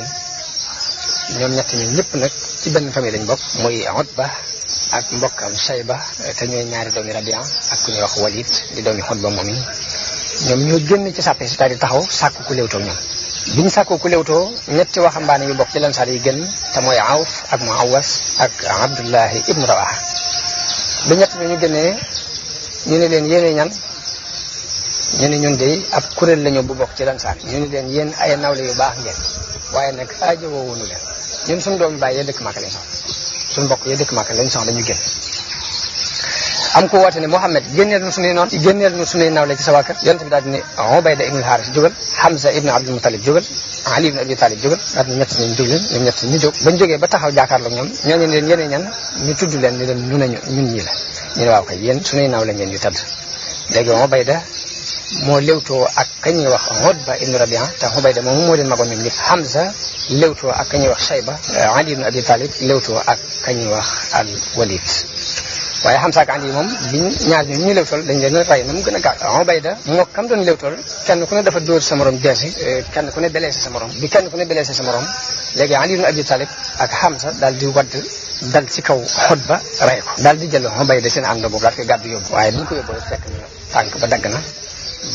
ñoom ñett ñi ñëpp nag ci benn famille lañ bokk muy Utba ak mbokkam Shayba te ñooy ñaari doomi Rabi'a ak ku ñuy wax Walid di doomi Utba moom yi ñoom ñoo génn ci sàppe si di taxaw sàkku ku léewtoo ñoom biñ sàkku ku léewtoo ñetti waxambaane yu bokk ci Ansaar yi gën te mooy Awf ak Muawas ak Abdullahi ibnu Rawaha bi ñett ñu génnee ñu ne leen yéene ñan ñu ne ñun de ab kuréel lañu bu bokk ci Ansaar ñu ne leen yéen ay nawle yu baax ngeen waaye nag aajo woowunu leen ñun suñu doomu baay yee dëkk Makka lañ soxla suñu mbokk yee dëkk Makka lañ soxla ñu génn am ko woote ne Muhammad génneel nu suñuy noonu génneel nu suñuy nawle ci sa waa kër yonent bi daal di ne Ubayda ibn al-Harith jógal Hamza ibn Abdul Muttalib jógal Ali ibn Abi Talib jógal daal di ñett ñu jóg leen ñoom ñett ñu jóg bañ jógee ba taxaw jàkkaarloog ñoom ñooñu leen yéene ñan ñu tudd leen ni leen ñun ñii la ñu ne waaw kay yéen suñuy nawle ngeen yu tëdd léegi Ubayda moo léwtoo ak kañuy wax Utba ibn Rabi'a te Ubayda moom moo leen magoon ñoom ñëpp Hamza léwtoo ak kañuy wax Shayba Ali ibn Abi Talib léwtoo ak kañuy wax al Walid waaye Hamza ak Ali moom biñ ñaar ñu léwtool dañ leen rey na mu gën a gaaw Ubayda moo kam doon léwtool kenn ku ne dafa dóor sa morom jeesi kenn ku ne blessé sa morom bi kenn ku ne blessé sa morom léegi Ali ibn Abi Talib ak Hamza daal di wadd dal ci kaw Utba rey ko daal di jël Ubayda seen ànd boobu daal koy gàddu yóbbu waaye bi ñu ko yóbboo fekk na tànk ba dagg na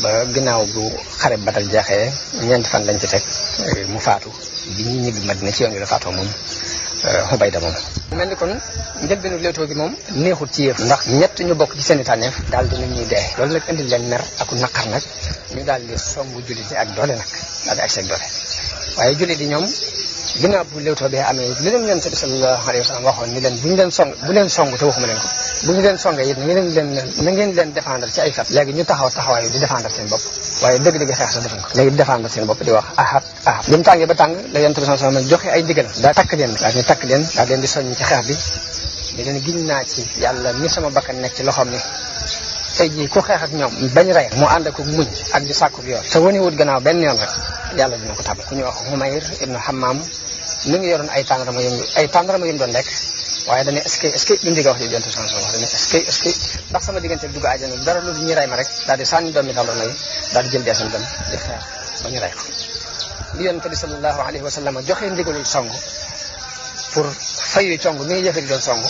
ba ginnaaw bu xare Badar jeexee ñeenti fan lañ ci teg mu faatu bi ñuy ñibbi Madina ci yoon wi la faatoo moom Ubayda moom mel ni kon njëlbeenu léewtoo gi moom neexul ci yëf ndax ñett ñu bokk ci seeni tànneef daal dina ñuy dee loolu nag indil leen mer ak naqar nag ñu daal di songu jullit yi ak doole nag daal di ak seeg doole waaye jullit yi ñoom ginnaaw bu léewtoo bi amee li leen Yonent bi sallallahu alayhi wa sallam waxoon ni leen bu leen song te waxuma leen ko bu ñu leen songee it na ngeen leen défendre ci ay fat léegi ñu taxawaayu di défendre seen bopp waaye dëgg-dëgg xeex sax defuñ ko léegi di défendre seen bopp di wax ahad bi mu tàngee ba tàng la Yonent bi sallallahu alayhi wa sallam joxe ay ndigal daa takk leen daal leen di soññ ci xeex bi di leen giñ naa ci yàlla ni sama bakkan nekk ci loxoom ni tey jii ku xeex ak ñoom bañ rey mu ànd ak muñ ak di sàkku yoon te wani wut gannaaw benn yoon rek yàlla dina ko tàbbal ku ñu wax Humayr ibnu Hammam mi ngi yoroon ay tàndarama yu doon lekk waaye dañu est-ce que li nga wax ci Yonent bi sallallahu alayhi wa sallam dañu est-ce que ndax sama diggante dugg àjjana dara lu ñuy rey ma rek daal di sànni doomi tàndarma yi daal di jël deesam dem di xeex ba ñu rey ko li Yonent bi sallallahu alayhi wa sallam joxee ndigalul song pour fayu cong mi ngi yëfari doon song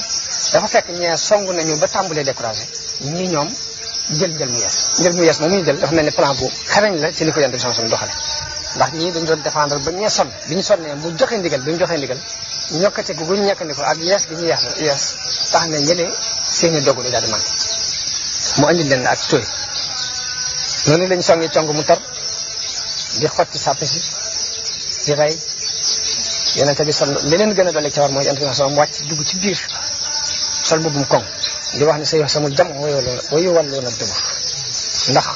dafa fekk ñee song nañu ba tàmbalee découragé ñi ñoom jël mu yees moom ñu jël dafa mel ni plan bu xarañ la ci li ko Yonent bi sallallahu alayhi wa sallam doxale ndax ñii dañ doon défendre ba ñee sonn bi ñu sonnee mu joxe ndigal ñokkate gu ñu ñekkandi ko ak yees gi ñu yees tax na ñële seeni dogu daal di manqué mu andi leen ak tooy noonu lañ songi cong mu tar di xotti sàppe si di rey Yonent bi sol li leen gën a doole ca war mooy Yonent bi sallam wàcc dugg ci biir sol mbubbum koŋ di wax ne sa yox samul jam wayu wàlloon a dugg ndax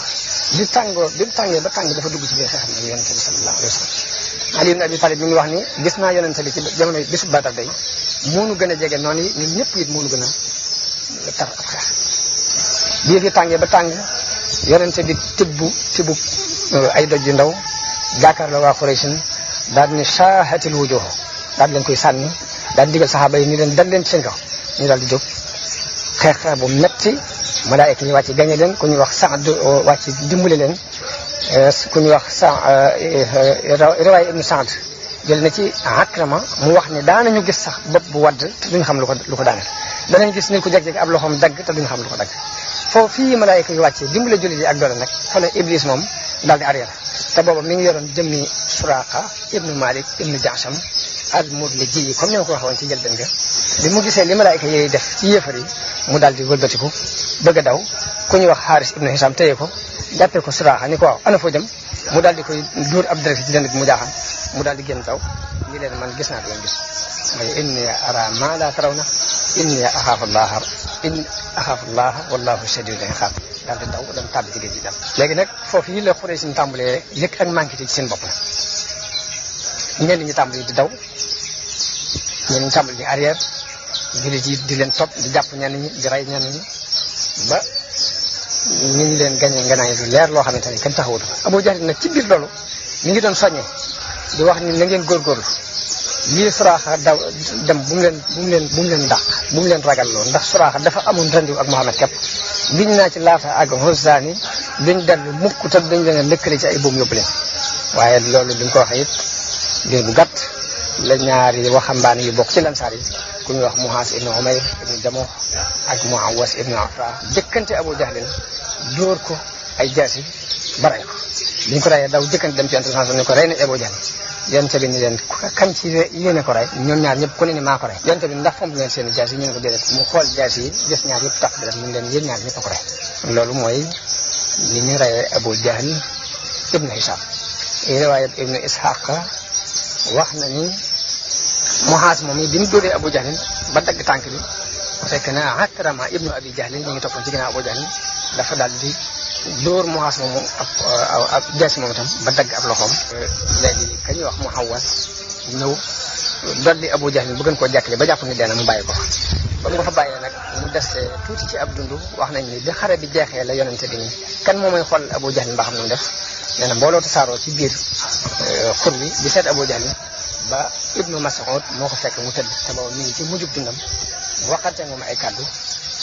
bi mu tàngee ba tàng dafa dugg ci biir xeexam nag Yonent bi sallallahu alayhi wa sallam Ali ibn Abi Talib mi ngi wax ni gis naa Yonent bi ci jamono bisu Badar day moonu gën a jege noonu yi ñun ñëpp it moonu gën a tar ab xeex bii fi tàngee ba tàng Yonent bi tibbu ay doj yu ndaw jaakaar la waa Quraysh daal di ne shaahatil wujuh daal di leen koy sànni daal di digal saxaaba yi ni leen dal leen ci seen kaw ñu daal di jóg xeex xeex bu metti malaayika yi wàcc gañe leen ku ñuy wax Saad wàcc dimbali leen ku ñuy wax riwaaya ibnu Saad jël na ci Akrama mu wax ne daanañu gis sax bopp bu wadd te duñu xam lu ko daaneel danañ gis nit ku jeg-jeg ab loxoom dagg te duñu xam lu ko dagg foofu fii malaayika yi wàccee dimbali jullit yi ak doole nag xoolal Iblis moom daal di arrière te booba mi ngi yoroon jëmmi Suraaqa ibnu Malik ibnu Jaasam al-Mudliji yi comme ni ma ko waxoon ci njëlbéen ga bi mu gisee li malaayika yi def ci yéefar yi mu daal di wëlbatiku bëgg a daw ku ñuy wax Xaaris ibnu Hisam téye ko jàppee ko Suraaqa ni ko waaw ana foo jëm mu daal di koy dóor ab direct ci dënd bi mu jaaxam mu daal di génn daw ni leen man gis naa di leen gis mooy inni ara ma la tarawna inni axaafu llaha wallahu shadidul iqaab daal di daw dem tàbbi ci géej gi dem léegi nag foofu yi la xuree sin tàmbalee yëg ak manqué ci seen bopp la ñenn ñi tàmbali di daw ñenn ñi tàmbali di arrière jullit yi di leen topp di jàpp ñenn ñi di rey ñenn ñi ba ñu ngi leen gañe nganaay lu leer loo xamante ni kenn taxawutu Abu Jahl nag ci biir loolu mi ngi doon soññee di wax ni na ngeen góorgóorlu lii Suraaxa daw dem bu mu leen dàq bu mu leen ragal loolu ndax Suraaxa dafa amoon rendiw ak Muhammad képp giñ naa ci Laata ak Uzza ni duñ dellu mukk te duñ leen a lëkkale ci ay buum yóbbu leen waaye loolu duñ ko waxee it diir bu gàtt la ñaari waxambaane yu bokk ci lansaar yi ku ñuy wax Muhaas ibnu Umayr ibnu Jamuh ak Muawas ibnu Afra jëkkante Abu Jahlin dóor ko ay jaasi ba rey ko biñ ko reyee daw jëkkante dem ci intervention ni ko rey na Abu Jahl yonte bi ni leen kan ci yéene ko rey ñoom ñaar ñëpp ku ne ni maa ko rey yonte bi ndax fomp ngeen seen jaas yi ñu ne ko déedéet mu xool jaas yi gis ñaar yëpp tax dara ñu leen yéen ñaar ñëpp a ko rey loolu mooy li ñu reyee Abu Jahl ibnu Hisam riwaaya ibnu Ishaq wax na ni Muhaas moom yi bi mu dóoree Abu Jahl ba dagg tànk bi fekk na Akrama ibnu Abi Jahl ñu ngi toppoon ci ginnaaw Abu Jahl dafa daal di dóor Muhaas moomu ab jaasi moom itam ba dagg ab loxoom léegi ka ñuy wax Muhawas ñëw dolli Abu Jahl bu gën koo jàkkale ba jàpp ni dee na mu bàyyi ko ba mu ko fa bàyyee nag mu des tuuti ci ab dund wax nañ ni bi xare bi jeexee la yonente bi ni kan moo may xool Abu Jahl ba xam ne mu def nee na mbooloo tasaaroo ci biir xur bi di seet Abu Jahl ba Ibnu Mas'ud moo ko fekk mu tëdd te boobu mi ngi ci mujjub dundam waxante moom ay kàddu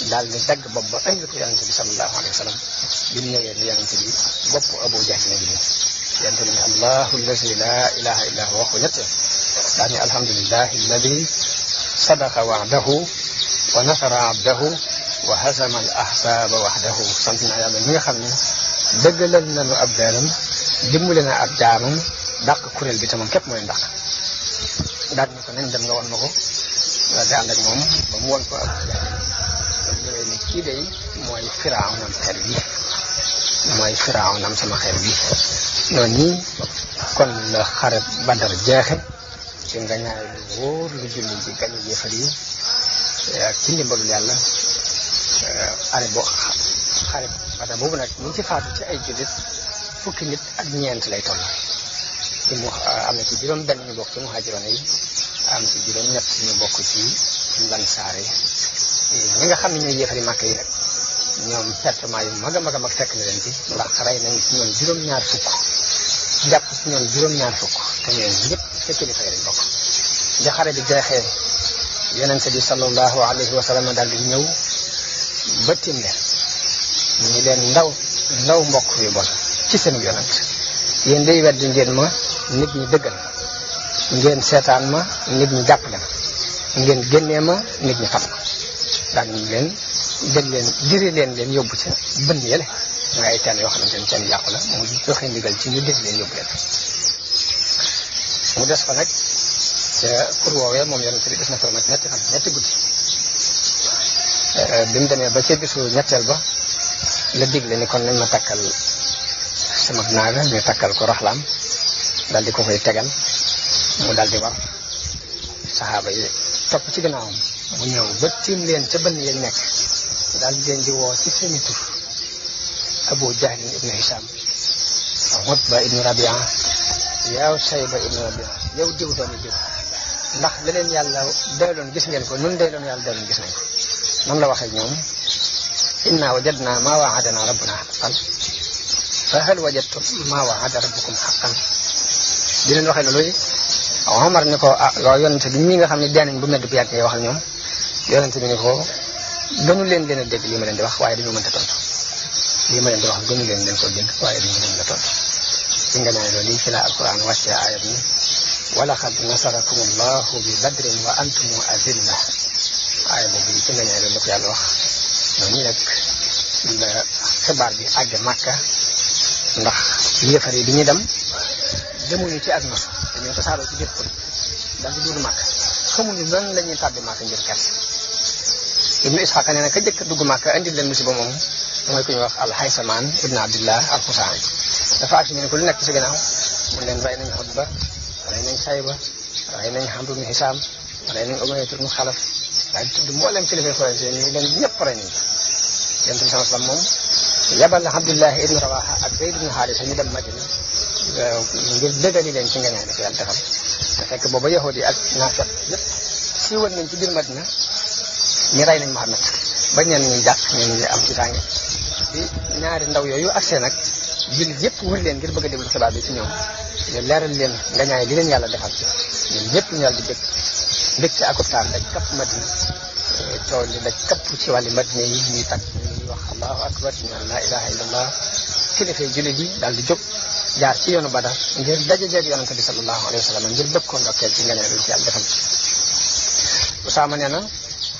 daal di dagg bopp ba indi ko yonente bi sallallahu alayhi wa sallam bi mu ñëwee ni yonente bi bopp Abu Jahl na ngi nii yonente bi ne allahu allazi la ilaha illa huwa wax ko ñette daa ni alhamdulillahi alladi sadaqa wa'dahu wa nasara abdahu wa hazama al ahzaba wahdahu sant naa yàlla mi nga xam ne dëggalal nañu ab daalam dimbali na ab jaamam dàq kuréel bi te moom képp mooy dàq daal ni ko nañ dem nga won ma ko daal di ànd ak moom ba mu won ko Abu Jahl ñëwee ni kii day mooy Firawnam xeet bi mooy Firawnam sama xeet bi noonu nii kon la xare Badar jeexe ci nga ñaay lu wóor lu julli ji gañu yéefar yi ci ndimbalul yàlla xare Badar boobu nag ñi ci faatu ci ay jullit fukki nit ak ñeent lay toll ci mu am na ci juróom benn ñu bokk ci muhaajiroon yi am ci juróom ñett ñu bokk ci lansaar yi ñi nga xam ne ñooy yéefari Màkka yi nag ñoom pertement yu mag a mag a mag fekk na leen ci ndax rey nañ ci ñoom juróom-ñaar fukk jàpp ci ñoom juróom-ñaar fukk te ñoom ñëpp ca kilifa yi lañ bokk bi xare bi jeexee yonente bi sallallahu alayhi wa sallam daal di ñëw ba tim leen ñu leen ndaw mbokk yu bon ci seen yonent yéen day weddi ngeen ma nit ñi dëggal ngeen seetaan ma nit ñi jàppale ma ngeen génnee ma nit ñi xam ma daal ñu leen jël leen jëri leen yóbbu ca bënn yële mooy ay teen yoo xamante ne teen yàqu la mu joxe ndigal ci ñu def leen yóbbu leen mu des fa nag ca pour woowee moom yonente bi des na fa mat ñetti guddi bi mu demee ba ca bisu ñetteel ba la digle ni kon nañ ma takkal sama naaga ñu takkal ko raxlaam daal di ko koy tegal mu daal di war saxaaba yi topp ci gannaawam mu ñëw ba tiim leen ca bënn yañ nekk daal di leen di woo ci seeni tur Abu Jahl ibnu Hisam Utba ibnu Rabia yow Sayba ibnu Rabia yow diw doomu diw ndax la leen yàlla doyloon gis ngeen ko nun doyloon yàlla doyloon gis nañ ko noonu la waxee ñoom inna wajadna ma wa'adana rabbuna haqqan fa hal wajadtum ma wa'ada rabbukum haqqan di leen waxee loolu Omar ni ko loo yonente bi ñi nga xam ne dee nañ bu medd bu yàgg ngay wax ak ñoom yonente bi ni ko gënu leen a dégg li ma leen di wax waaye dañoo mënta tontu li ma leen di wax gënu leen koo dégg waaye dañu leen la tontu ci nga nee loolu lii ci la alquran wàccee aayat ni wa laqad nasarakum allahu bi badrin wa antum azilla aaya boobu ci nga nee loolu la ko yàlla wax noonu nag la xibaar bi àgg Makka ndax yéefar yi bi ñu dem demuñu ci ak nos dañoo tasaaroo ci biir kon daal di dugg Makka xamuñu lan la ñuy tàbbi Makka ngir kers Ibnu Isxaaq nee na ka jëkk dugg Makka indi leen musiba moomu mooy ku ñuy wax al-Haysamaan ibn Abdillah al-Xusaani dafa ak ñu ne ko lu nekk ci gannaaw mu leen rey nañ Xutba rey nañ Sayba rey nañ Amru ibn Hisaam rey nañ Umayya ibn Xalaf daal di tudd mboolem kilifa Quraysh ñu leen ñëpp rey nañ Yonent bi sallallahu alayhi wasallam moom yabal na Abdullah ibn Rawaha ak Zayd ibn Haarisa ñu dem Madina ngir dëggali leen ci nga ñaan ko yàlla defal te fekk booba yahudi yi ak naafeq yëpp siiwal nañ ci biir Madina ñu rey nañ Muhammad ba ñenn ñuy jàpp ñenn ñi am ci tànge bi ñaari ndaw yooyu accès nag jullit yëpp wër leen ngir bëgg a déglu xibaar bi ci ñoom ñu leeral leen nga ñaay li leen yàlla defal ñun ñëpp ñu daal di bëgg mbégte ak optaan daj kapp Madina coow li daj kapp ci wàllu Madina yi ñuy tag ñuy wax allahu akbar ñu naan la ilaha illallah kilifa jullit yi daal di jóg jaar ci yoonu Badar ngir dajejeeg yonente bi sallallahu alayhi wa sallam ngir bëgg ko ndokkeel ci nga ne lu ci yàlla defal Usaama nee na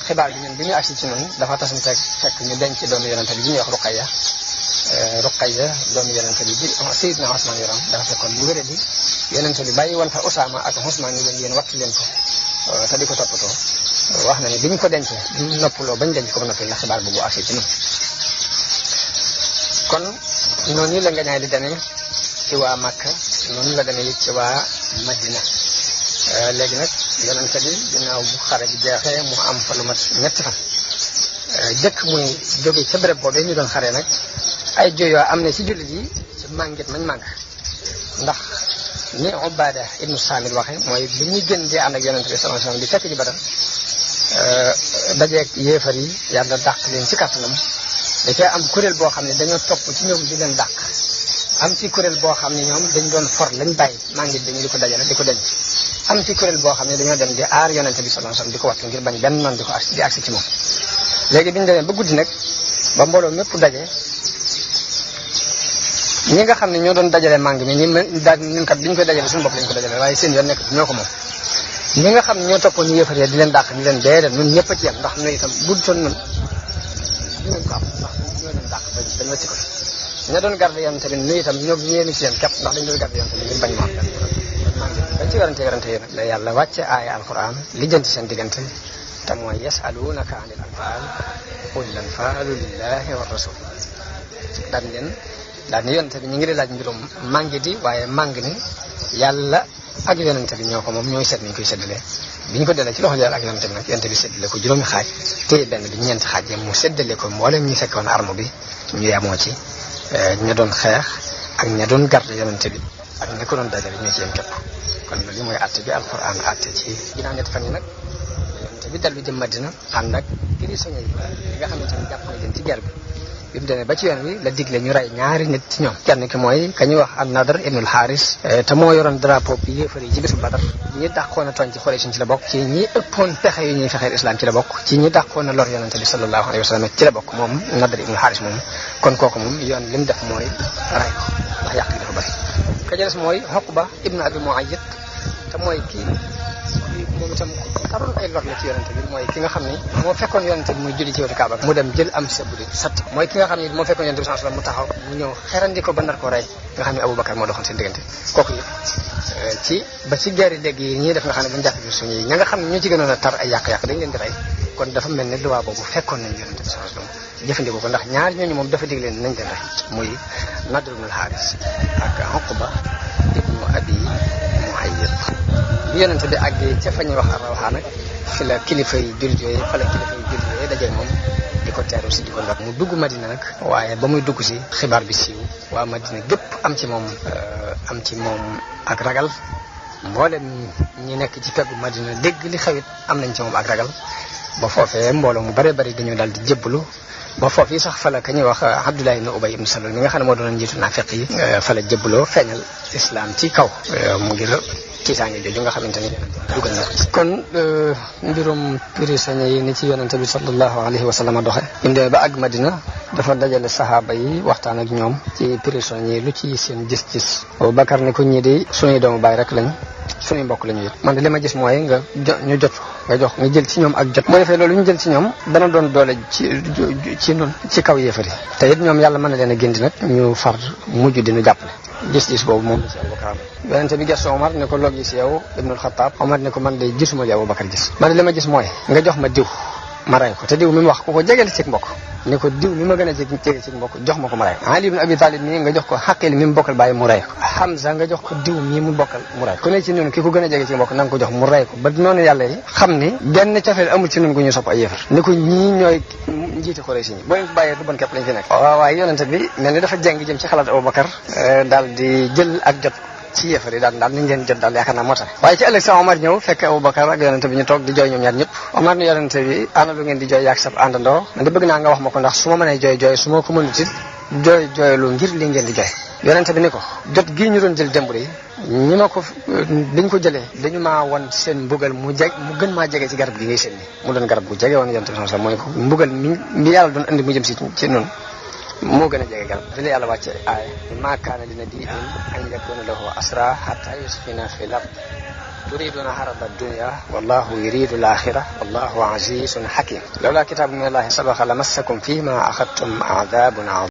xibaar bi ñun bi ñu agsi ci noonu dafa tasanteeg fekk ñu denc doomu yonente bi ñuy wax Ruqayya doomu yonente bi Sayyidina Usmaan yoram dafa fekkoon bu wéré di yonente bi bàyyi woon fa Usaama ak Usmaan ñu leen yéen wattu leen ko te di ko toppatoo wax na ni bi ñu ko dencee noppaloo bañ denc ko ba noppi la xibaar boobu agsi ci noonu kon noonu la nga ñaay di demee ci waa Makka noonu la demee it ci waa Madina léegi nag yonente bi ginnaaw bu xare bi jeexee mu am fa lu mat ñetti fan jëkk muy jóge ca béréb boobee ñu doon xare nag ay jooyoo am na ci jullit yi ci màngit mañ màgg ndax ni Ubaada ibnu Saamit waxe mooy bi ñuy gën di ànd ak yonente bi sallallahu alayhi wasallam di fekk ji Badar dajeeg yéefar yi yàlla dàq leen ci kàttanam da cee am kuréel boo xam ne dañoo topp ci ñoom di leen dàq am ci kuréel boo xam ne ñoom dañ doon for lañ bàyyi màngit dañu di ko dajale di ko denc am ci kuréel boo xam ne dañoo dem di aar yonente bi sallallahu alayhi wasallam di ko wattu ngir bañ benn noonu di ko di agsi ci moom léegi bi ñu demee ba guddi nag ba mbooloo mépp daje ñi nga xam ne ñoo doon dajale màng mi ñun kat bi ñu koy dajale suñu bopp lañ ko dajale waaye seen yoon nekk ñoo ko moom ñi nga xam ne ñoo toppoon ñu yëfar di leen dàq di leen déedéet ñun ñëpp a ci yem ndax nu itam budtoon ñun dinañ ko am ndax ñoo leen dàq dañ wàcc ko ña doon garde yoon tamit nu itam ñoo ñeeni ci yem képp ndax dañ doon garde yoon tamit ngir bañ ma bañ ci werante yi nag la yàlla wàcce aaya alquran li jënti seen diggante te mooy yasalunaka anil anfaal qul lanfaalu lillahi wa rasul daal ni yonente bi ñu ngi di laaj mbirum màng di waaye màng ni yàlla ak yonente bi ñoo ko moom ñooy seet nañ koy séddalee bi ñu ko delee ci loxo yàlla ak yonente bi nag yonente bi séddale ko juróomi xaaj téye benn bi ñeenti xaaj yi mu séddale ko mboolem ñu fekkoon arme bi ñu yemoo ci ña doon xeex ak ña doon garde yonente bi ak ña ko doon dajale ñoo ci yem képp kon loolu mooy àtte bi alquran àtte ci ginnaaw ñetti fan yi nag yonente bi dellu jëm Madina ànd ak prisonniers yi nga xamante ni jàpp na leen ci guerre bi mu demee ba ci yoon wi la digle ñu rey ñaari nit ci ñoom kenn ki mooy ka ñuy wax an-Nadr ibnul Haaris te moo yoroon drapeau bi yéefar yi ci bisu Badar ñi dàqoon a tooñ ci Quraysh ci la bokk ci ñi ëppoon pexe yu ñuy fexeel islam ci la bokk ci ñi dàqoon a lor yonente bi sallallahu alayhi wa sallam ci la bokk moom Nadr ibnul Haaris moom kon kooku moom yoon li mu def mooy rey ko ndax yàq gi dafa bari ka ca des mooy Uqba ibnu Abi Mu'ayyid te mooy kii moom itam taroon ay lor la ci yonente bi mooy ki nga xam ne moo fekkoon yonente bi muy julli ci wetu Kaaba mu dem jël am sa budi sat mooy ki nga xam ne moo fekkoon yonente bi sallallahu alayhi wasallam mu taxaw mu ñëw xerandi ko ba nar ko rey nga xam ne Abubakar moo doxoon seen diggante kooku yëpp ci ba ci guerre yi léegi yi ñii def nga xam ne buñu jàpp bi suñu yi ña nga xam ne ñoo ci gënoon a tar ay yàq-yàq dañ leen di rey kon dafa mel ne luwaa boobu fekkoon nañ yonente bi sallallahu alayhi wasallam jëfandikoo ko ndax ñaar ñooñu moom dafa dig leen nañ leen rey muy Nadr ibn al-Haris ak Uqba ibnu Abi Mu'ayyid bi yonente bi àggee ca fa ñuy wax Rawha nag fi la kilifa yi jullit yooyu fa la kilifa yi jullit yooyu dajeeg moom di ko teeru si di ko ndor mu dugg Madina nag waaye ba muy dugg si xibaar bi siiw waa Madina gépp am ci moom ak ragal mboolem ñi nekk ci peggu Madina dégg li xewit am nañ ci moom ak ragal ba foofee mbooloo mu bare bari dañu daal di jébbalu ba foofu yi sax fa la ka ñuy wax Abdullah ibn Ubay ibn Salul mi nga xam ne moo doon njiitu naafiq yi fa la jébbaloo feeñal islam ci kaw mu ngir tiitaange jooju nga xamante ni dugal na kon mbirum prisonniers yi ni ci yonente bi sallallahu alayhi wa sallam doxe inde ba ak Madina dafa dajale saxaaba yi waxtaan ak ñoom ci prisonniers yi lu ci seen gis-gis Abubakar ne ko ñii de suñuy doomu baay rek lañ suñuy mbokk la ñu yit man de li ma gis mooy nga jël ci ñoom ak jot moo defee loolu ñu jël ci ñoom dana doon doole ci noonu ci kaw yéefar yi te it ñoom yàlla mën na leen a gindi nag ñu far mujj di ñu jàppale gis-gis boobu moom la ci Abubakar yonente bi gestu Omar ne ko loo gis yow Ibnul Xattaab Omar ne ko man de gisuma li Abubakar gis man de li ma gis mooy nga jox ma diw ma rey ko te diw mi mu wax ku ko jegeel ci mbokk ni ko diw mi ma gën a jege ci mbokk jox ma ko ma rey ko Ali ibn Abi Talib mi nga jox ko Xaqil mi mu bokkal bàyyi mu rey ko Hamza nga jox ko diw mi mu bokkal mu rey ko ku ne ci ñun ki ko gën a jege ci mbokk na nga ko jox mu rey ko ba noonu yàlla yi xam ni benn cofeel amul ci ñun gu ñu sopp ay yéefar ni ko ñii ñooy njiiti Quraysh ñi boo leen ko bàyyee du bon képp lañ fi nekk waaye yonente bi mel ni dafa jeng jëm ci xalaat Abubakar daal di jël ak jot ci yéefar yi daal nañ leen jot daal yaakaar naa moo tax waaye ci ëllëg sa Omar ñëw fekk Abubakar ak yonente bi ñu toog di jooy ñoom ñaar ñëpp Omar ne yonente bi ana lu ngeen di jooy yaag sab àndandoo man di bëgg naa nga wax ma ko ndax su ma mënee jooy su ma ko mënut it jooylu ngir li ngeen di jooy yonente bi ni ko jot gii ñu doon jël démb yi ñi ma ko biñ ko jëlee dañu maa won seen mbugal mu gën maa jege ci garab gi ngay seen ni mu doon garab gu jege woon yonente bi mooy ko mbugal mi yàlla doon andi mu jëm ci noonu moo gën a jege garab fi la yàlla wàcce aaya maa kaana li nabiyyin an yakuna lahu asra hatta yuskhina fil ard turiduna arada dunya wallahu yuridu al-akhirah wallahu azizun hakim lawla kitabun min allahi sabaqa lamassakum fima akhadtum adhabun